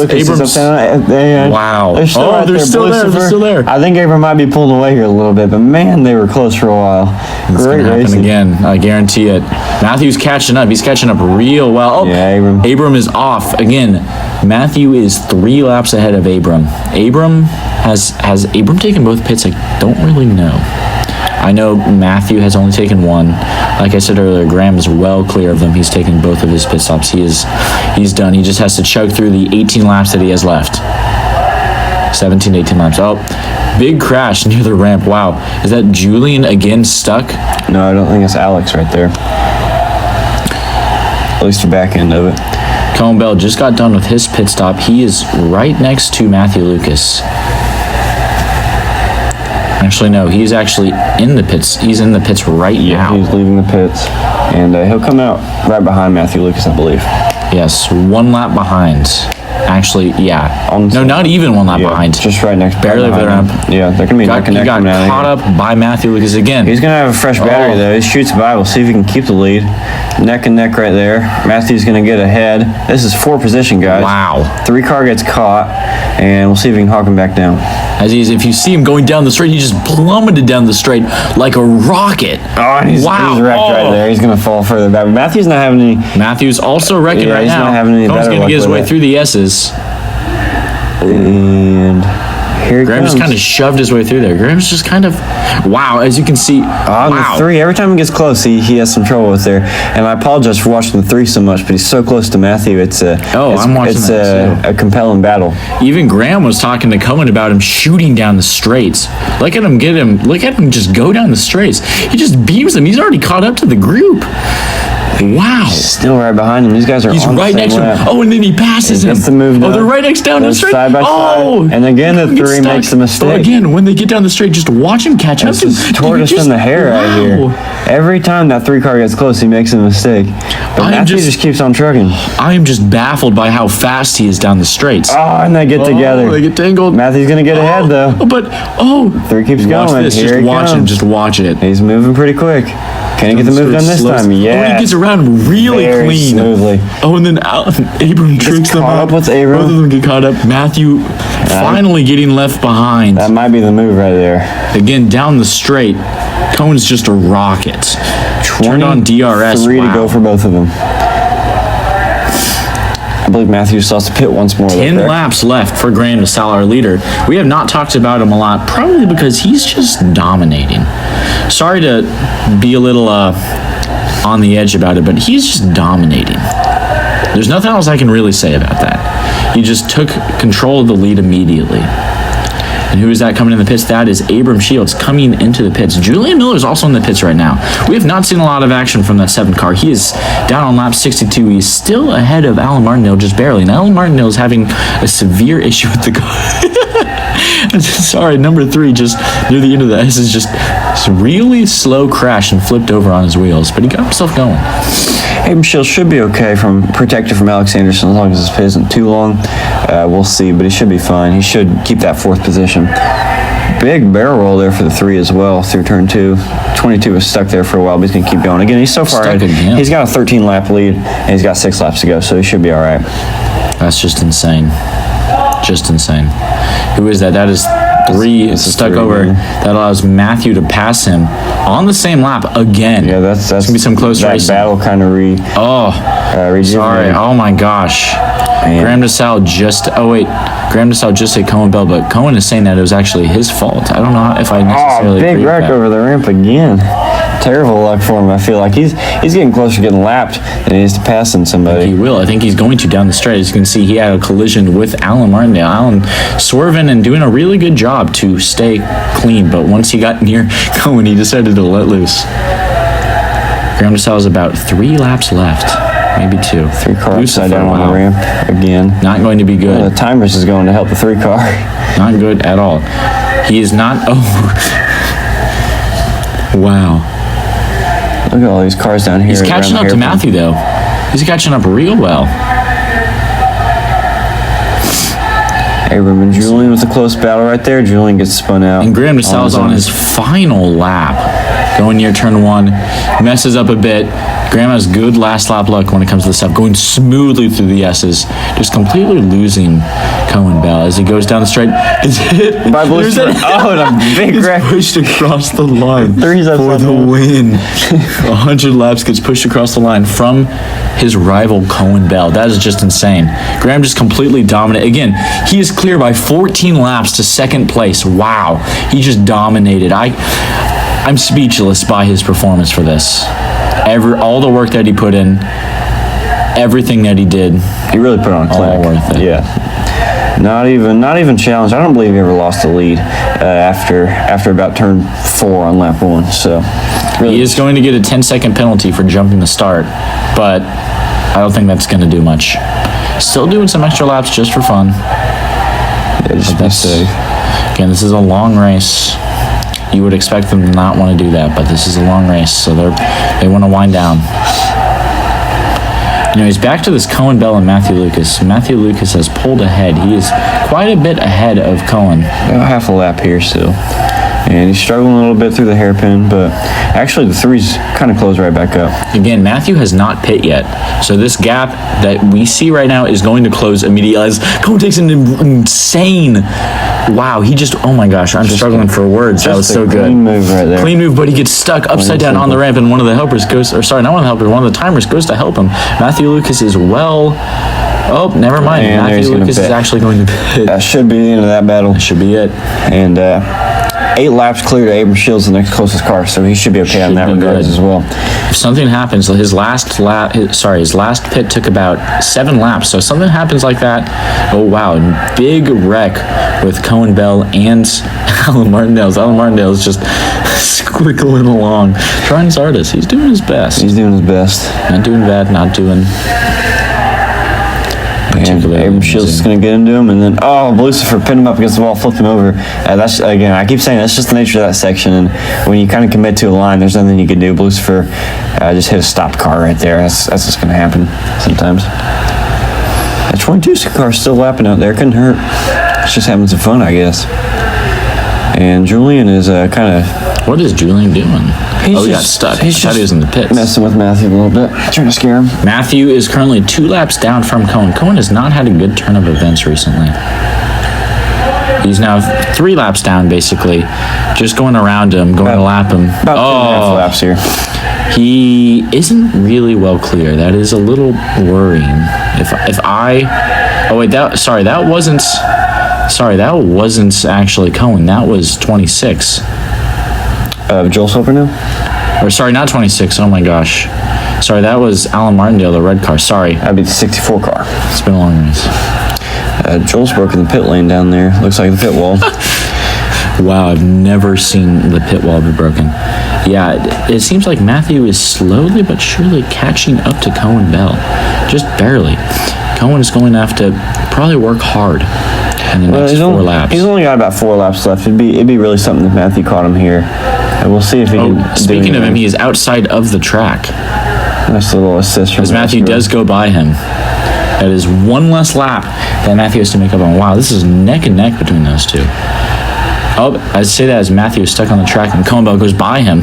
[SPEAKER 3] Wow.
[SPEAKER 1] They're still right
[SPEAKER 3] they're
[SPEAKER 1] still there.
[SPEAKER 3] I think Abram might be pulled away here a little bit, but man, they were close for a while.
[SPEAKER 1] It's going to happen again. I guarantee it. Matthew's catching up. He's catching up real well. Oh,
[SPEAKER 3] yeah,
[SPEAKER 1] Abram is off. Again, Matthew is 3 laps ahead of Abram. Has Abram taken both pits? I don't really know. I know Matthew has only taken 1. Like I said earlier, Graham is well clear of them. He's taken both of his pit stops. He's done. He just has to chug through the 18 laps that he has left. 17 to 18 laps. Oh, big crash near the ramp. Wow. Is that Julian again stuck?
[SPEAKER 3] No, I don't think it's Alex right there. At least the back end of it.
[SPEAKER 1] Cohen Bell just got done with his pit stop. He is right next to Matthew Lucas. Actually, no, he's actually in the pits. He's in the pits right now.
[SPEAKER 3] He's leaving the pits. And he'll come out right behind Matthew Lucas, I believe.
[SPEAKER 1] Yes, 1 lap behind. Actually, yeah.
[SPEAKER 3] On the
[SPEAKER 1] No,
[SPEAKER 3] same
[SPEAKER 1] not even one lap
[SPEAKER 3] Yeah,
[SPEAKER 1] behind.
[SPEAKER 3] just right next.
[SPEAKER 1] Barely
[SPEAKER 3] right behind
[SPEAKER 1] behind
[SPEAKER 3] him. Yeah, they're gonna be neck and
[SPEAKER 1] He
[SPEAKER 3] neck
[SPEAKER 1] got
[SPEAKER 3] coming out of
[SPEAKER 1] caught
[SPEAKER 3] here.
[SPEAKER 1] up by Matthew because again,
[SPEAKER 3] He's gonna have a fresh battery though. He shoots by. We'll see if he can keep the lead. Neck and neck right there. Matthew's gonna get ahead. This is 4 position, guys.
[SPEAKER 1] Wow.
[SPEAKER 3] 3 car gets caught, and we'll see if we can hawk him back down.
[SPEAKER 1] as if you see him going down the straight, he just plummeted down the straight like a rocket.
[SPEAKER 3] Oh, and he's wrecked right there. He's gonna fall further back. But Matthew's not having any.
[SPEAKER 1] Matthew's also wrecking right
[SPEAKER 3] he's
[SPEAKER 1] now.
[SPEAKER 3] not having any
[SPEAKER 1] Cohen's
[SPEAKER 3] better
[SPEAKER 1] gonna
[SPEAKER 3] luck
[SPEAKER 1] get his
[SPEAKER 3] with
[SPEAKER 1] way
[SPEAKER 3] it.
[SPEAKER 1] through the S's.
[SPEAKER 3] And here he
[SPEAKER 1] Graham
[SPEAKER 3] comes.
[SPEAKER 1] just kind of shoved his way through there. Graham's just kind of, wow, as you can see,
[SPEAKER 3] On
[SPEAKER 1] wow.
[SPEAKER 3] the 3, every time he gets close, he has some trouble with there. And I apologize for watching the 3 so much, but he's so close to Matthew. It's
[SPEAKER 1] I'm watching
[SPEAKER 3] it's
[SPEAKER 1] that
[SPEAKER 3] a compelling battle.
[SPEAKER 1] Even Graham was talking to Cohen about him shooting down the straights. Look at him just go down the straights. He just beams them. He's already caught up to the group. Wow.
[SPEAKER 3] Still right behind him. These guys are
[SPEAKER 1] He's
[SPEAKER 3] on
[SPEAKER 1] right
[SPEAKER 3] the same
[SPEAKER 1] next to
[SPEAKER 3] lap.
[SPEAKER 1] him. Oh, and then he passes him.
[SPEAKER 3] Gets the move
[SPEAKER 1] Oh,
[SPEAKER 3] done.
[SPEAKER 1] they're right next down the
[SPEAKER 3] They're
[SPEAKER 1] straight.
[SPEAKER 3] side by
[SPEAKER 1] Oh,
[SPEAKER 3] side. And again, the
[SPEAKER 1] He gets
[SPEAKER 3] 3
[SPEAKER 1] stuck.
[SPEAKER 3] makes the mistake.
[SPEAKER 1] Oh, again, when they get down the straight, just watch him catch up
[SPEAKER 3] This
[SPEAKER 1] to him.
[SPEAKER 3] is tortoise in the hair right here. Every time that 3 car gets close, he makes a mistake. But Matthew just keeps on trucking.
[SPEAKER 1] I am just baffled by how fast he is down the straights.
[SPEAKER 3] Oh, and they get together.
[SPEAKER 1] They get tangled.
[SPEAKER 3] Matthew's gonna get ahead though.
[SPEAKER 1] But
[SPEAKER 3] 3 keeps
[SPEAKER 1] watch
[SPEAKER 3] going.
[SPEAKER 1] this.
[SPEAKER 3] Here
[SPEAKER 1] Just
[SPEAKER 3] he
[SPEAKER 1] watch him.
[SPEAKER 3] comes.
[SPEAKER 1] Just watch it.
[SPEAKER 3] He's moving pretty quick. Can he get the move done this time? Yeah.
[SPEAKER 1] Oh, and he gets around him really
[SPEAKER 3] Very
[SPEAKER 1] clean.
[SPEAKER 3] smoothly.
[SPEAKER 1] Oh, and then Abram tricks them
[SPEAKER 3] caught
[SPEAKER 1] up.
[SPEAKER 3] up with Abram.
[SPEAKER 1] Both of them get caught up. Matthew finally getting left behind.
[SPEAKER 3] That might be the move right there.
[SPEAKER 1] Again, down the straight. Cohen's just a rocket. Turned on DRS.
[SPEAKER 3] 3
[SPEAKER 1] Wow.
[SPEAKER 3] to go for both of them. I believe Matthew still has to pit once more.
[SPEAKER 1] 10 laps left for Graham to sell our leader. We have not talked about him a lot, probably because he's just dominating. Sorry to be a little on the edge about it, but he's just dominating. There's nothing else I can really say about that. He just took control of the lead immediately. And who is that coming in the pits? That is Abram Shields coming into the pits. Julian Miller is also in the pits right now. We have not seen a lot of action from that 7 car. He is down on lap 62. He's still ahead of Alan Martindale, just barely. And Alan Martindale is having a severe issue with the car. Sorry, number 3, just near the end of the S, is just really slow crash and flipped over on his wheels. But he got himself going.
[SPEAKER 3] Abram Shields should be okay protected from Alex Anderson as long as his pit isn't too long. We'll see, but he should be fine. He should keep that 4th position. Big barrel roll there for the 3 as well through turn 2. 22 was stuck there for a while, but he's going to keep going. Again, he's so far ahead. He's got a 13-lap lead, and he's got 6 laps to go, so he should be all right.
[SPEAKER 1] That's just insane. Just insane. Who is that? That is 3 stuck over. That allows Matthew to pass him on the same lap again.
[SPEAKER 3] Yeah, that's
[SPEAKER 1] gonna be some close
[SPEAKER 3] that
[SPEAKER 1] racing.
[SPEAKER 3] battle kind of
[SPEAKER 1] sorry. Oh my gosh. Graham DeSalle Graham DeSalle just hit Cohen Bell, but Cohen is saying that it was actually his fault. I don't know if I necessarily
[SPEAKER 3] big
[SPEAKER 1] agree with
[SPEAKER 3] wreck
[SPEAKER 1] that.
[SPEAKER 3] over the ramp again. Terrible luck for him. I feel like he's getting closer to getting lapped than he is to passing somebody.
[SPEAKER 1] He will. I think he's going to down the straight. As you can see, he had a collision with Alan Martindale. Alan swerving and doing a really good job to stay clean, but once he got near Cohen, he decided to let loose. Graham DeSalle is about 3 laps left. Maybe 2.
[SPEAKER 3] 3 car upside down on the ramp again.
[SPEAKER 1] Not going to be good.
[SPEAKER 3] Well, the timers is going to help the 3 car.
[SPEAKER 1] Not good at all. He is not. Oh. Wow.
[SPEAKER 3] Look at all these cars down here.
[SPEAKER 1] He's catching up to Matthew, though. He's catching up real well.
[SPEAKER 3] Abram and Julian with a close battle right there. Julian gets spun out.
[SPEAKER 1] And Graham DeSalle's on his final lap. Going near turn 1. Messes up a bit. Graham has good last lap luck when it comes to this stuff. Going smoothly through the S's. Just completely losing Cohen Bell as he goes down the straight. It's hit.
[SPEAKER 3] By Blue Star. Oh, and a big wreck.
[SPEAKER 1] Pushed across the line for the win. 100 laps gets pushed across the line from his rival Cohen Bell. That is just insane. Graham just completely dominated. Again, he is clear by 14 laps to 2nd place. Wow. He just dominated. I'm speechless by his performance for this. All the work that he put in, everything that he did.
[SPEAKER 3] He really put on a clinic.
[SPEAKER 1] All worth it.
[SPEAKER 3] Yeah. Not even challenged. I don't believe he ever lost the lead after about turn 4 on lap 1. So really,
[SPEAKER 1] he is going to get a 10-second penalty for jumping the start, but I don't think that's going to do much. Still doing some extra laps just for fun.
[SPEAKER 3] Yeah, just be safe.
[SPEAKER 1] Again, this is a long race. You would expect them to not want to do that, but this is a long race, so they want to wind down. He's back to this Cohen Bell and Matthew Lucas. Matthew Lucas has pulled ahead. He is quite a bit ahead of Cohen.
[SPEAKER 3] About half a lap here still. And he's struggling a little bit through the hairpin, but actually the three's kind of closed right back up.
[SPEAKER 1] Again, Matthew has not pit yet. So this gap that we see right now is going to close immediately as Cohen takes an insane... Wow, he just... Oh my gosh, I'm struggling for words. That was so good.
[SPEAKER 3] Clean move right there.
[SPEAKER 1] Clean move, but he gets stuck upside down on the ramp, and one of the helpers goes... Or sorry, not one of the helpers, one of the timers goes to help him. Matthew Lucas is well... Oh, never mind.
[SPEAKER 3] And
[SPEAKER 1] Matthew Lucas is actually going to pit.
[SPEAKER 3] That should be the end of that battle.
[SPEAKER 1] That should be it.
[SPEAKER 3] And 8 laps clear to Abram Shields, the next closest car, so he should be okay on that regards as well.
[SPEAKER 1] If something happens, his last pit took about 7 laps. So if something happens like that, oh wow, big wreck with Cohen Bell and Alan Martindale. Alan Martindale is just squiggling along, trying his hardest. He's doing his best.
[SPEAKER 3] He's doing his best.
[SPEAKER 1] Not doing bad, not doing...
[SPEAKER 3] And Abram Shields is going to get into him, and then Lucifer pinned him up against the wall, flipped him over. That's again, I keep saying that's just the nature of that section. And when you kind of commit to a line, there's nothing you can do. Lucifer just hit a stopped car right there. That's just going to happen sometimes. That 22 car still lapping out there. Couldn't hurt. It's just having some fun, I guess. And Julian is kind of...
[SPEAKER 1] What is Julian doing? He got stuck. I thought he was in the pits.
[SPEAKER 3] Messing with Matthew a little bit. Trying to scare him.
[SPEAKER 1] Matthew is currently 2 laps down from Cohen. Cohen has not had a good turn of events recently. He's now 3 laps down, basically. Just going around him, going to lap him.
[SPEAKER 3] About 2.5 laps here.
[SPEAKER 1] He isn't really well clear. That is a little worrying. If I... Oh, wait, that wasn't actually Cohen. That was 26.
[SPEAKER 3] Joel Silvernail?
[SPEAKER 1] Or sorry, not 26. Oh my gosh. Sorry, that was Alan Martindale, the red car. Sorry.
[SPEAKER 3] That'd be the 64 car.
[SPEAKER 1] It's been a long race.
[SPEAKER 3] Joel's broken the pit lane down there. Looks like the pit wall.
[SPEAKER 1] Wow, I've never seen the pit wall be broken. Yeah, it seems like Matthew is slowly but surely catching up to Cohen Bell. Just barely. Cohen is going to have to probably work hard in the next 4 laps.
[SPEAKER 3] He's only got about 4 laps left. It'd be really something if Matthew caught him here. And we'll see if he can.
[SPEAKER 1] Speaking of him, he is outside of the track.
[SPEAKER 3] Nice little assist from
[SPEAKER 1] as Matthew does go by him. That is 1 less lap that Matthew has to make up on. Wow, this is neck and neck between those two. Oh, I'd say that as Matthew is stuck on the track and Cohen Bell goes by him.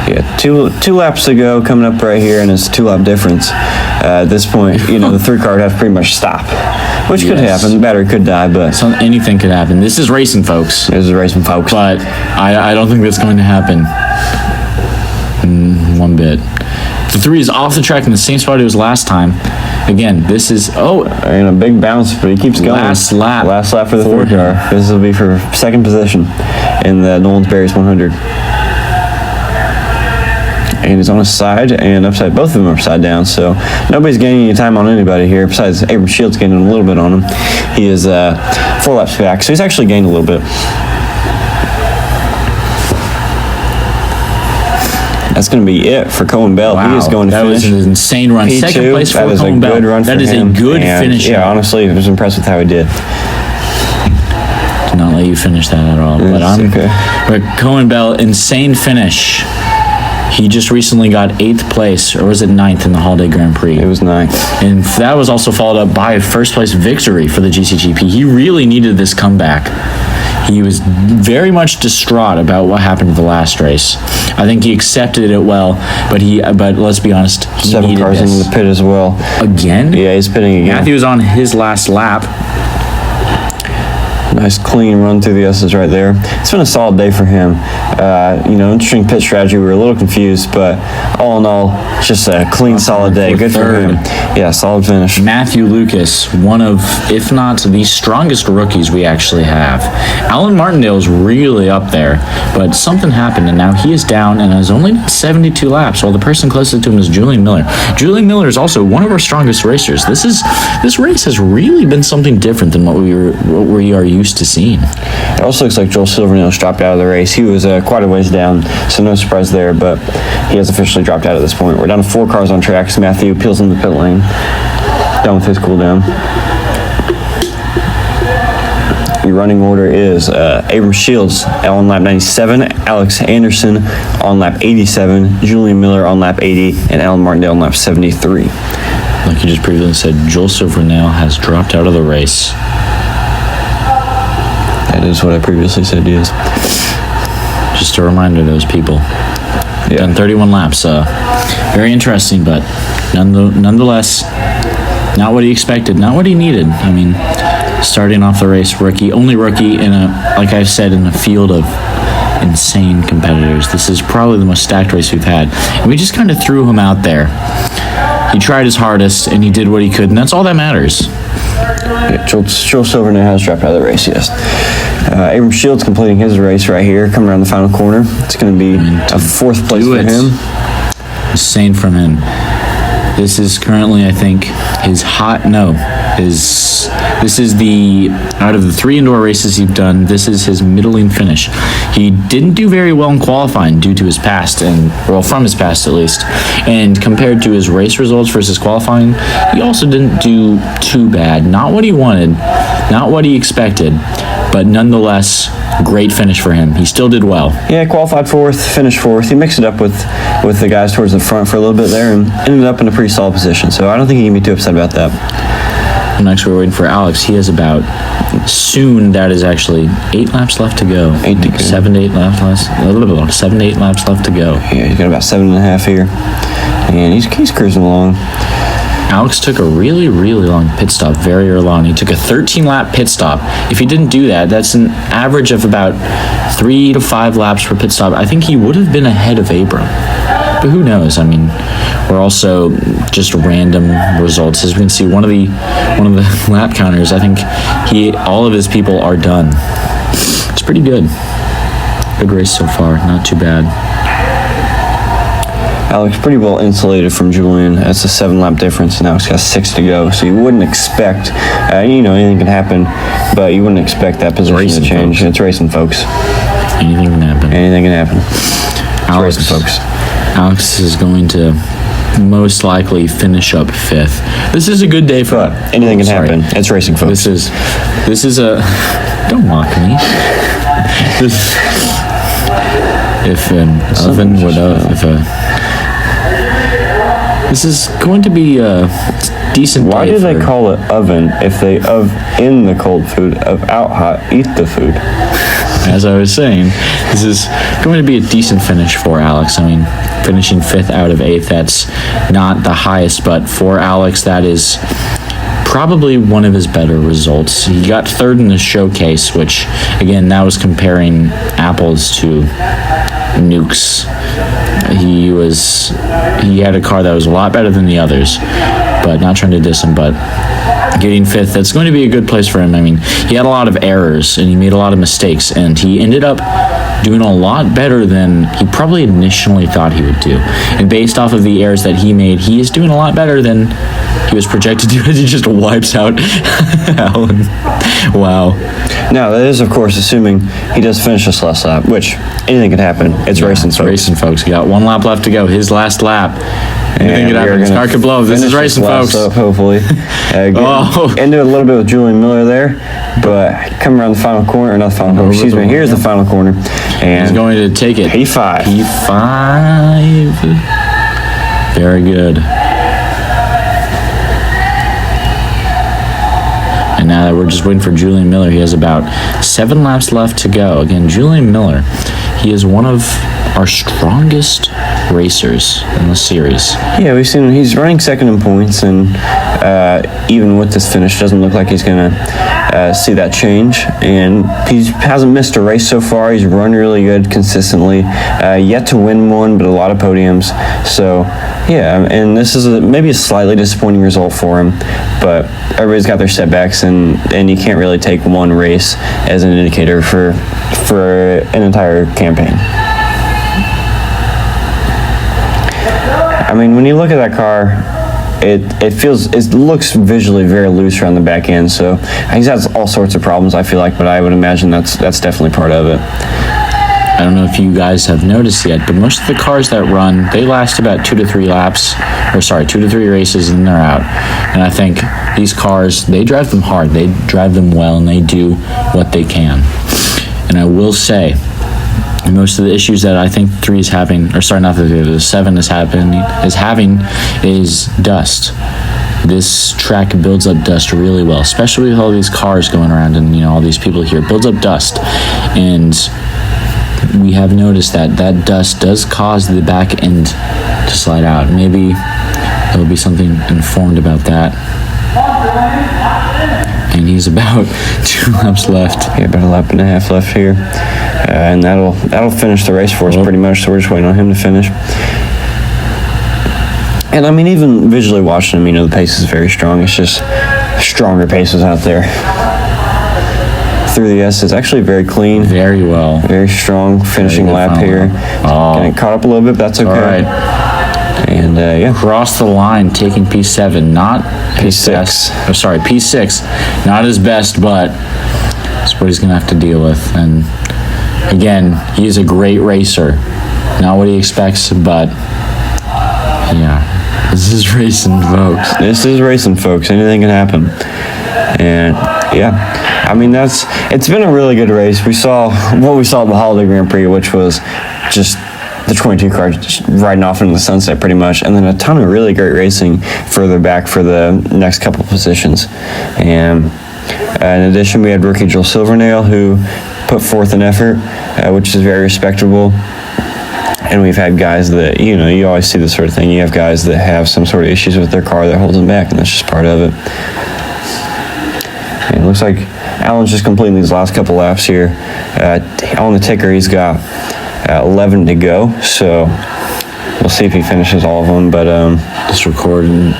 [SPEAKER 3] Yeah, two laps to go, coming up right here, and it's a 2-lap difference. At this point, the 3 car would have to pretty much stop, which could happen. The battery could die, but
[SPEAKER 1] anything could happen. This is racing, folks.
[SPEAKER 3] This is racing, folks.
[SPEAKER 1] But I don't think that's going to happen. One bit. The 3 is off the track in the same spot it was last time. Again, this is
[SPEAKER 3] and a big bounce, but he keeps going.
[SPEAKER 1] Last lap
[SPEAKER 3] for the 3rd car. This will be for 2nd position in the Nolan's Berries 100. And he's on his side and upside. Both of them are upside down, so nobody's gaining any time on anybody here. Besides, Abram Shields gaining a little bit on him. He is 4 laps back, so he's actually gained a little bit. That's going to be it for Cohen Bell.
[SPEAKER 1] Wow,
[SPEAKER 3] he is going to finish.
[SPEAKER 1] That was an insane run.
[SPEAKER 3] P2,
[SPEAKER 1] 2nd place for Cohen Bell. That is a good finish.
[SPEAKER 3] Yeah, honestly, I was impressed with how he did.
[SPEAKER 1] Did not let you finish that at all. But Cohen Bell, insane finish. He just recently got 8th place, or was it 9th in the Holiday Grand Prix?
[SPEAKER 3] It was 9th.
[SPEAKER 1] And that was also followed up by a 1st place victory for the GCGP. He really needed this comeback. He was very much distraught about what happened to the last race. I think he accepted it well, but let's be honest, he
[SPEAKER 3] 7 cars into the pit as well.
[SPEAKER 1] Again?
[SPEAKER 3] Yeah, he's pitting again.
[SPEAKER 1] Matthew's on his last lap.
[SPEAKER 3] Nice clean run through the S's right there. It's been a solid day for him. Interesting pit strategy. We were a little confused, but all in all, it's just a clean, solid day. Good for him. Yeah, solid finish.
[SPEAKER 1] Matthew Lucas, one of, if not the strongest rookies we actually have. Alan Martindale's really up there, but something happened, and now he is down and has only done 72 laps, while the person closest to him is Julian Miller. Julian Miller is also one of our strongest racers. This race has really been something different than what we are used to seeing.
[SPEAKER 3] It also looks like Joel Silvernail's dropped out of the race. He was quite a ways down, so no surprise there, but he has officially dropped out at this point. We're down to 4 cars on track, so Matthew peels in the pit lane. Done with his cooldown. Your running order is Abram Shields on lap 97, Alex Anderson on lap 87, Julian Miller on lap 80, and Alan Martindale on lap 73.
[SPEAKER 1] like you just previously said, Joel Silvernail has dropped out of the race.
[SPEAKER 3] That is what I previously said, yes.
[SPEAKER 1] Just a reminder to those people. Done 31 laps. Very interesting, but nonetheless, not what he expected, not what he needed. I mean, starting off the race, only rookie in like I've said, in a field of insane competitors. This is probably the most stacked race we've had. And we just kind of threw him out there. He tried his hardest, and he did what he could, and that's all that matters.
[SPEAKER 3] Yeah, Joel Silvernail has dropped out of the race, yes. Abram Shields completing his race right here, coming around the final corner. It's going to be a fourth place for him.
[SPEAKER 1] Insane from him. This is currently, I think, this is out of the 3 indoor races he's done, this is his middling finish. He didn't do very well in qualifying due to his past, from his past at least. And compared to his race results versus qualifying, he also didn't do too bad. Not what he wanted, not what he expected, but nonetheless, great finish for him. He still did well.
[SPEAKER 3] Yeah, qualified 4th, finished 4th. He mixed it up with the guys towards the front for a little bit there and ended up in a pretty solid position. So I don't think he can be too upset about that.
[SPEAKER 1] Next, we're waiting for Alex. He has that is actually 8 laps left to go. 7 to 8 laps left. 7 to 8 laps left to go.
[SPEAKER 3] Yeah, he's got about 7.5 here. And he's cruising along.
[SPEAKER 1] Alex took a really, really long pit stop very early on. He took a 13-lap pit stop. If he didn't do that, that's an average of about 3 to 5 laps per pit stop. I think he would have been ahead of Abram. But who knows? I mean, we're also just random results. As we can see, one of the lap counters, I think all of his people are done. It's pretty good. Good race so far. Not too bad.
[SPEAKER 3] Alex pretty well insulated from Julian. That's a 7-lap difference, and Alex got 6 to go. So you wouldn't expect, anything can happen, but you wouldn't expect that position to change. It's racing, folks.
[SPEAKER 1] Anything can happen.
[SPEAKER 3] Anything can happen. It's racing, folks.
[SPEAKER 1] Alex is going to most likely finish up 5th. This is a good day for
[SPEAKER 3] anything can happen. It's racing, folks.
[SPEAKER 1] This is a don't mock me. This is going to be a decent
[SPEAKER 3] Why do they call it oven if they in the cold food, out hot, eat the food?
[SPEAKER 1] As I was saying, this is going to be a decent finish for Alex. I mean, finishing 5th out of 8th, that's not the highest, but for Alex, that is probably one of his better results. He got 3rd in the showcase, which, again, that was comparing apples to nukes. He had a car that was a lot better than the others, but not trying to diss him, but getting 5th, that's going to be a good place for him. I mean, he had a lot of errors and he made a lot of mistakes, and he ended up doing a lot better than he probably initially thought he would do. And based off of the errors that he made, he is doing a lot better than he was projected to as he just wipes out Alan. Wow.
[SPEAKER 3] Now, that is, of course, assuming he does finish this last lap, which anything could happen. It's racing, folks.
[SPEAKER 1] Racing, folks. We got 1 lap left to go. His last lap. Anything could happen. His car could blow. This is racing, folks.
[SPEAKER 3] Up, hopefully. Ended a little bit with Julian Miller there, but coming around the final corner, or not the final corner, excuse me, here's the final corner. And
[SPEAKER 1] he's going to take it.
[SPEAKER 3] P5.
[SPEAKER 1] P5. Very good. And now that we're just waiting for Julian Miller, he has about 7 laps left to go. Again, Julian Miller, he is one of our strongest racers in the series.
[SPEAKER 3] Yeah, we've seen he's running 2nd in points, and even with this finish, doesn't look like he's going to see that change. And he hasn't missed a race so far. He's run really good consistently. Yet to win one, but a lot of podiums. So, yeah, and this is maybe a slightly disappointing result for him, but everybody's got their setbacks, and you can't really take one race as an indicator for an entire campaign. I mean, when you look at that car, it looks visually very loose around the back end. So he's has all sorts of problems, I feel like, but I would imagine that's definitely part of it.
[SPEAKER 1] I don't know if you guys have noticed yet, but most of the cars that run, they last about 2 to 3 races, and they're out. And I think these cars, they drive them hard, they drive them well, and they do what they can. And I will say, most of the issues that I think 3 is having, or sorry, not the 7 is having, is dust. this track builds up dust really well, especially with all these cars going around and, all these people here. It builds up dust. And we have noticed that dust does cause the back end to slide out. Maybe there'll be something informed about that. And he's about 2 laps left.
[SPEAKER 3] Yeah, about a lap and a half left here. And that'll finish the race for us pretty much, so we're just waiting on him to finish. And I mean, even visually watching him, the pace is very strong. It's just stronger paces out there. Through the S, it's actually very clean.
[SPEAKER 1] Very well.
[SPEAKER 3] Very strong finishing lap here. Getting caught up a little bit, but that's okay.
[SPEAKER 1] All right.
[SPEAKER 3] And yeah.
[SPEAKER 1] Cross the line, taking P7, not
[SPEAKER 3] P6.
[SPEAKER 1] P6. Not his best, but that's what he's going to have to deal with. And again, he's a great racer. Not what he expects, but yeah. This is racing, folks.
[SPEAKER 3] This is racing, folks. Anything can happen. And yeah, I mean, it's been a really good race. We saw what we saw at the Holiday Grand Prix, which was just the 22 cars just riding off into the sunset pretty much, and then a ton of really great racing further back for the next couple positions. And in addition, we had rookie Joel Silvernail, who put forth an effort, which is very respectable. And we've had guys that, you always see this sort of thing. You have guys that have some sort of issues with their car that holds them back, and that's just part of it. And it looks like Alan's just completing these last couple laps here. On the ticker, he's got 11 to go, so we'll see if he finishes all of them. But
[SPEAKER 1] just recording.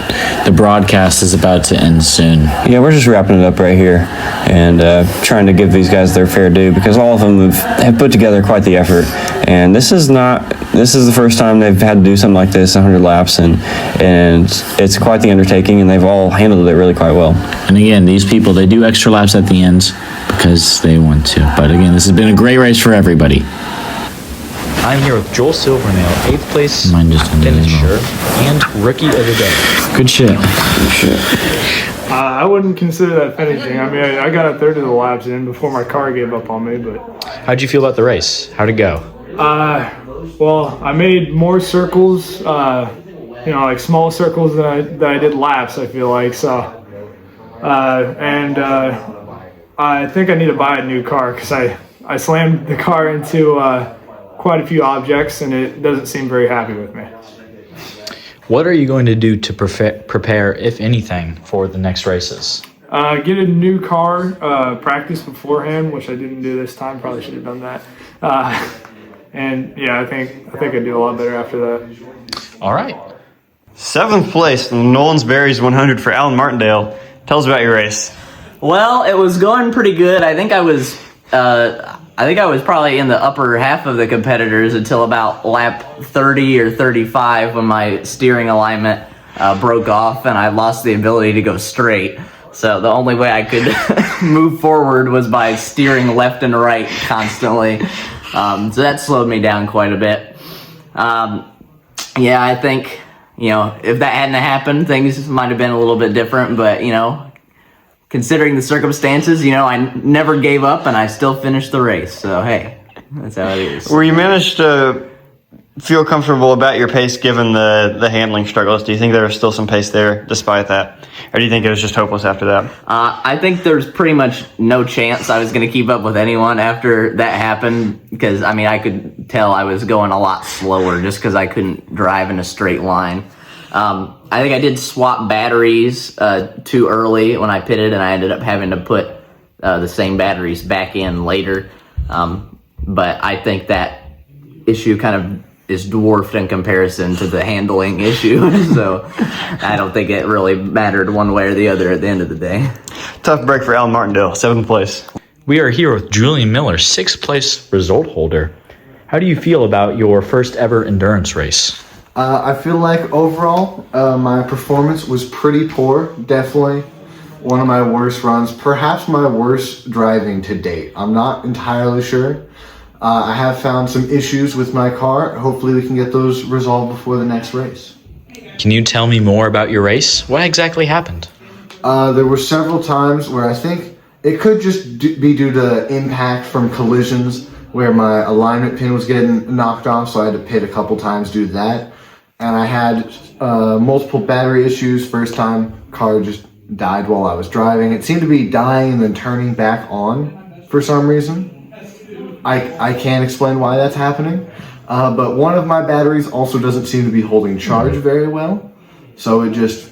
[SPEAKER 1] The broadcast is about to end soon.
[SPEAKER 3] Yeah, we're just wrapping it up right here and trying to give these guys their fair due, because all of them have put together quite the effort. And this is the first time they've had to do something like this, 100 laps, and it's quite the undertaking, and they've all handled it really quite well.
[SPEAKER 1] And again, these people, they do extra laps at the end because they want to. But again, this has been a great race for everybody.
[SPEAKER 7] I'm here with Joel Silvernail, 8th place
[SPEAKER 1] Mine just ended as well.
[SPEAKER 7] finisher and rookie of the day.
[SPEAKER 1] Good shit.
[SPEAKER 6] I wouldn't consider that finishing. I mean, I got a third of the laps in before my car gave up on me, but...
[SPEAKER 7] How'd you feel about the race? How'd it go?
[SPEAKER 6] Well, I made more circles, like small circles than I did laps, I feel like, so... I think I need to buy a new car, because I slammed the car into quite a few objects, and it doesn't seem very happy with me.
[SPEAKER 7] What are you going to do to prepare, if anything, for the next races?
[SPEAKER 6] Get a new car, practice beforehand, which I didn't do this time. Probably should have done that. And yeah, I think I do a lot better after that.
[SPEAKER 7] All right.
[SPEAKER 3] 7th place in Nolan's Berries 100 for Alan Martindale. Tell us about your race.
[SPEAKER 10] Well, it was going pretty good. I think I was probably in the upper half of the competitors until about lap 30 or 35 when my steering alignment broke off and I lost the ability to go straight. So the only way I could move forward was by steering left and right constantly. So that slowed me down quite a bit. Yeah, I think, if that hadn't happened, things might have been a little bit different, but, considering the circumstances, I never gave up and I still finished the race. So, hey, that's how it is.
[SPEAKER 3] Were you managed to feel comfortable about your pace given the handling struggles? Do you think there was still some pace there despite that? Or do you think it was just hopeless after that?
[SPEAKER 10] I think there's pretty much no chance I was going to keep up with anyone after that happened, because, I could tell I was going a lot slower just because I couldn't drive in a straight line. I think I did swap batteries too early when I pitted, and I ended up having to put the same batteries back in later. But I think that issue kind of is dwarfed in comparison to the handling issue. So I don't think it really mattered one way or the other at the end of the day.
[SPEAKER 3] Tough break for Alan Martindale, 7th place.
[SPEAKER 7] We are here with Julian Miller, 6th place result holder. How do you feel about your first ever endurance race?
[SPEAKER 4] I feel like overall, my performance was pretty poor. Definitely one of my worst runs, perhaps my worst driving to date. I'm not entirely sure. I have found some issues with my car. Hopefully we can get those resolved before the next race.
[SPEAKER 7] Can you tell me more about your race? What exactly happened?
[SPEAKER 4] There were several times where I think it could just be due to impact from collisions where my alignment pin was getting knocked off, so I had to pit a couple times due to that. And I had multiple battery issues. First time, car just died while I was driving. It seemed to be dying and then turning back on for some reason. I can't explain why that's happening. But one of my batteries also doesn't seem to be holding charge very well. So it just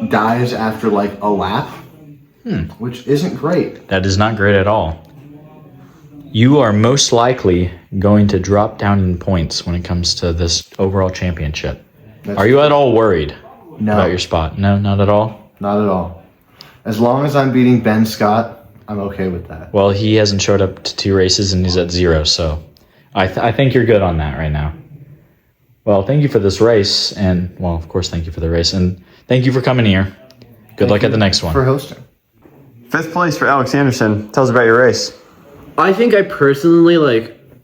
[SPEAKER 4] dies after like a lap, which isn't great.
[SPEAKER 7] That is not great at all. You are most likely going to drop down in points when it comes to this overall championship. Are you at all worried about your spot? No, not at all?
[SPEAKER 4] Not at all. As long as I'm beating Ben Scott, I'm okay with that.
[SPEAKER 7] Well, he hasn't showed up to 2 races and he's at 0, so I think you're good on that right now. Well, thank you for this race, and, well, of course, thank you for the race, and thank you for coming here. Good luck at the next one.
[SPEAKER 4] For hosting.
[SPEAKER 3] 5th place for Alex Anderson. Tell us about your race.
[SPEAKER 5] I think I personally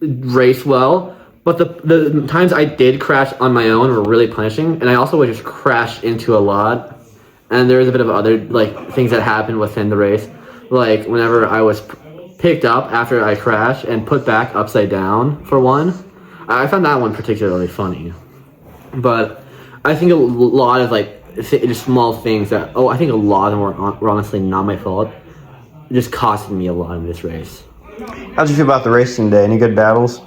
[SPEAKER 5] raced well, but the times I did crash on my own were really punishing, and I also would just crash into a lot. And there was a bit of other things that happened within the race, like whenever I was picked up after I crashed and put back upside down for one. I found that one particularly funny, but I think a lot of just small things that I think a lot of them were honestly not my fault. It just costed me a lot in this race.
[SPEAKER 3] How'd you feel about the racing day? Any good battles?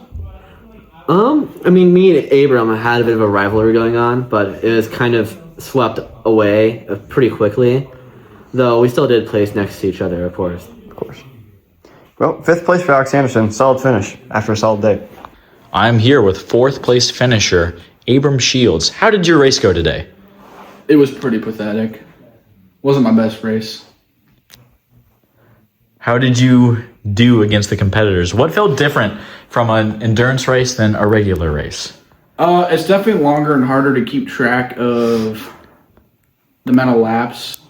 [SPEAKER 5] I mean, me and Abram had a bit of a rivalry going on, but it was kind of swept away pretty quickly. Though we still did place next to each other, of course.
[SPEAKER 3] Of course. Well, 5th place for Alex Anderson. Solid finish after a solid day.
[SPEAKER 7] I'm here with 4th place finisher, Abram Shields. How did your race go today?
[SPEAKER 11] It was pretty pathetic. Wasn't my best race.
[SPEAKER 7] How did you do against the competitors? What felt different from an endurance race than a regular race?
[SPEAKER 11] It's definitely longer and harder to keep track of the amount of laps.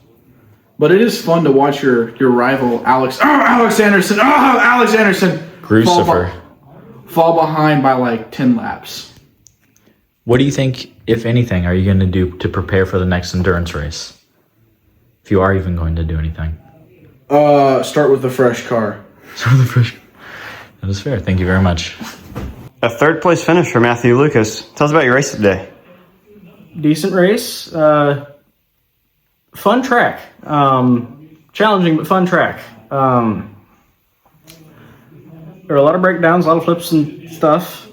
[SPEAKER 11] But it is fun to watch your rival, Alex Anderson,
[SPEAKER 7] Crucifer.
[SPEAKER 11] fall behind by 10 laps.
[SPEAKER 7] What do you think, if anything, are you going to do to prepare for the next endurance race? If you are even going to do anything.
[SPEAKER 11] Start with the fresh car.
[SPEAKER 7] That is fair. Thank you very much.
[SPEAKER 3] A 3rd place finish for Matthew Lucas. Tell us about your race today.
[SPEAKER 9] Decent race. Fun track. Challenging, but fun track. There were a lot of breakdowns, a lot of flips and stuff.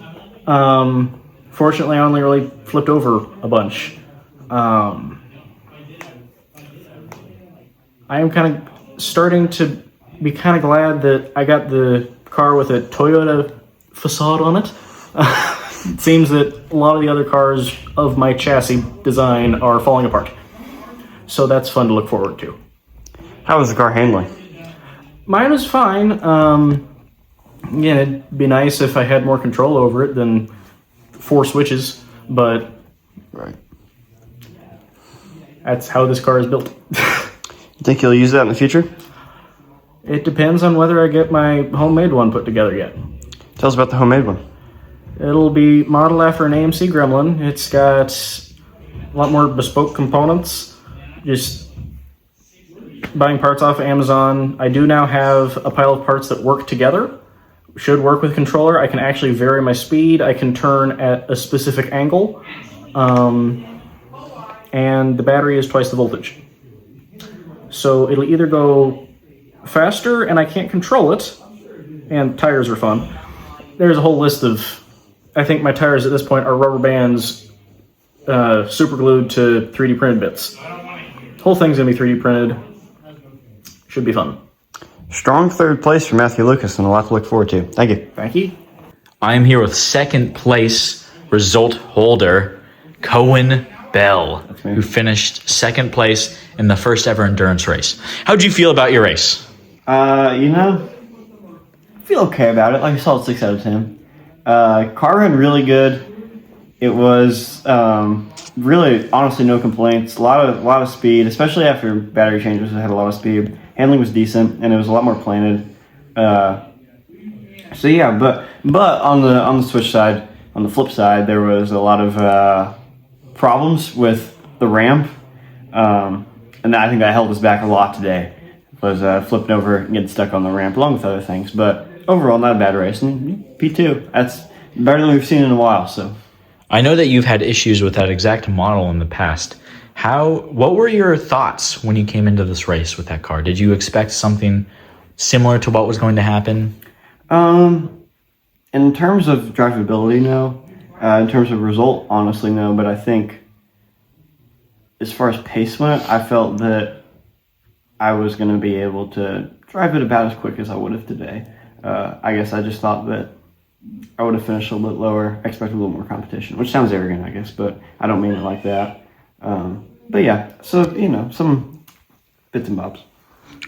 [SPEAKER 9] Fortunately, I only really flipped over a bunch. I am kind of starting to be kind of glad that I got the car with a Toyota facade on it. It seems that a lot of the other cars of my chassis design are falling apart. So that's fun to look forward to.
[SPEAKER 3] How was the car handling?
[SPEAKER 9] Mine was fine. Yeah, it'd be nice if I had more control over it than 4 switches, but
[SPEAKER 3] right.
[SPEAKER 9] That's how this car is built.
[SPEAKER 3] You think you'll use that in the future?
[SPEAKER 9] It depends on whether I get my homemade one put together yet.
[SPEAKER 3] Tell us about the homemade one.
[SPEAKER 9] It'll be modeled after an AMC Gremlin. It's got a lot more bespoke components. Just buying parts off of Amazon. I do now have a pile of parts that work together. Should work with controller. I can actually vary my speed. I can turn at a specific angle. And the battery is twice the voltage. So it'll either go faster and I can't control it, and tires are fun. There's a whole list of, I think my tires at this point are rubber bands super glued to 3D printed bits. The whole thing's gonna be 3D printed. Should be fun.
[SPEAKER 3] Strong 3rd place for Matthew Lucas, and a lot to look forward to. Thank you.
[SPEAKER 9] Thank you.
[SPEAKER 7] I'm here with 2nd place result holder, Cohen Bell, who finished 2nd place in the first ever endurance race. How'd you feel about your race?
[SPEAKER 12] I feel okay about it. Like I saw 6 out of 10. Car ran really good. It was really, honestly, no complaints. A lot of speed, especially after battery changes. It had a lot of speed. Handling was decent, and it was a lot more planted. So yeah, but on the Switch side, on the flip side, there was a lot of problems with the ramp, and I think that held us back a lot today. Was flipping over and getting stuck on the ramp, along with other things. But overall, not a bad race. And P2, that's better than we've seen in a while. So
[SPEAKER 7] I know that you've had issues with that exact model in the past. What were your thoughts when you came into this race with that car? Did you expect something similar to what was going to happen?
[SPEAKER 12] In terms of drivability, no. In terms of result, honestly, no. But I think as far as pace went, I felt that I was going to be able to drive it about as quick as I would have today. I guess I just thought that I would have finished a little bit lower, expected a little more competition, which sounds arrogant, I guess, but I don't mean it like that. But yeah, so, some bits and bobs.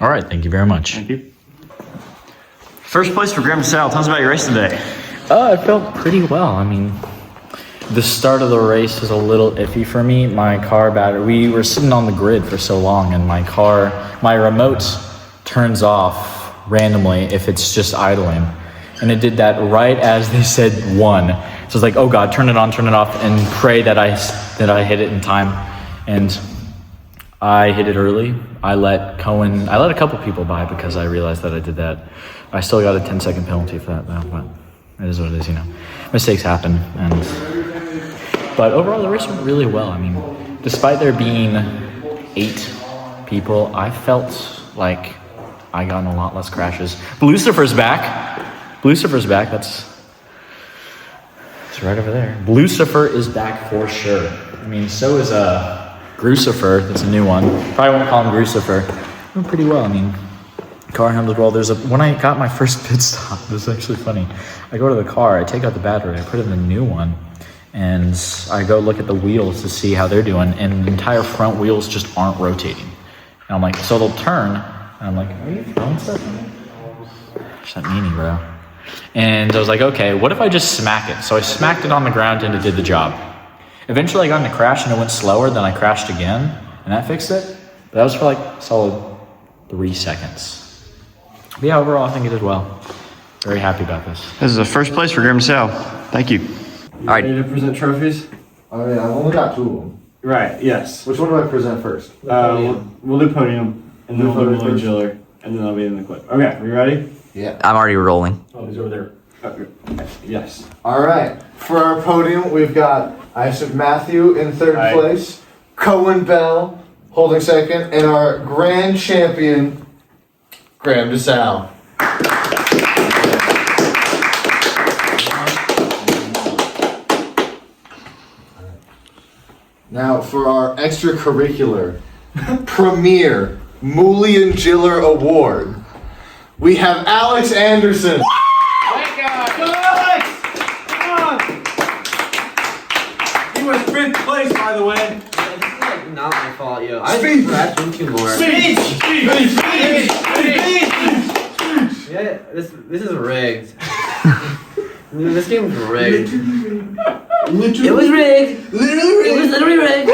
[SPEAKER 7] All right, thank you very much.
[SPEAKER 12] Thank you.
[SPEAKER 3] First place for Graham DeSalle. Tell us about your race today.
[SPEAKER 7] I felt pretty well. I mean, the start of the race was a little iffy for me. My car battery, we were sitting on the grid for so long, and my remote turns off randomly if it's just idling. And it did that right as they said 1. So it's like, oh God, turn it on, turn it off, and pray that I hit it in time. And I hit it early. I let a couple people by because I realized that I did that. I still got a 10-second penalty for that though, but it is what it is, Mistakes happen. But overall, the race went really well. I mean, despite there being 8 people, I felt like I got in a lot less crashes. Lucifer's back. That's right over there. Lucifer is back for sure. I mean, so is Grucifer. That's a new one. Probably won't call him Grucifer. Went pretty well. I mean, car handled well. When I got my first pit stop, it was actually funny. I go to the car, I take out the battery, I put in the new one, and I go look at the wheels to see how they're doing, and the entire front wheels just aren't rotating. And I'm like, so they'll turn, and I'm like, are you throwing stuff in there? What's that meaning, bro? And I was like, okay, what if I just smack it? So I smacked it on the ground and it did the job. Eventually I got in the crash and it went slower, then I crashed again, and that fixed it. But that was for like a solid 3 seconds. But yeah, overall I think it did well. Very happy about this.
[SPEAKER 3] This is the first place for Graham DeSalle. Thank you.
[SPEAKER 9] All right. Ready to present trophies?
[SPEAKER 4] Oh yeah, I've only got 2 of them.
[SPEAKER 9] Right, yes.
[SPEAKER 4] Which one do I present first?
[SPEAKER 9] We'll do podium, and then we'll do modular, and then I'll be in the clip. Okay, are you ready?
[SPEAKER 4] Yeah.
[SPEAKER 10] I'm already rolling.
[SPEAKER 9] Oh, he's over there. Yes.
[SPEAKER 4] All right. For our podium, we've got Isaac Matthew in 3rd place, Cohen Bell holding 2nd, and our grand champion, Graham DeSalle. Now, for our extracurricular premier Mooley and Giller Award, we have Alex Anderson.
[SPEAKER 9] He was 5th place, by the way.
[SPEAKER 5] This is like not my fault, yo. I
[SPEAKER 4] Speech.
[SPEAKER 5] scratched into more.
[SPEAKER 9] Speech!
[SPEAKER 5] Yeah, this is rigged. This game's rigged. It was rigged. It was literally rigged.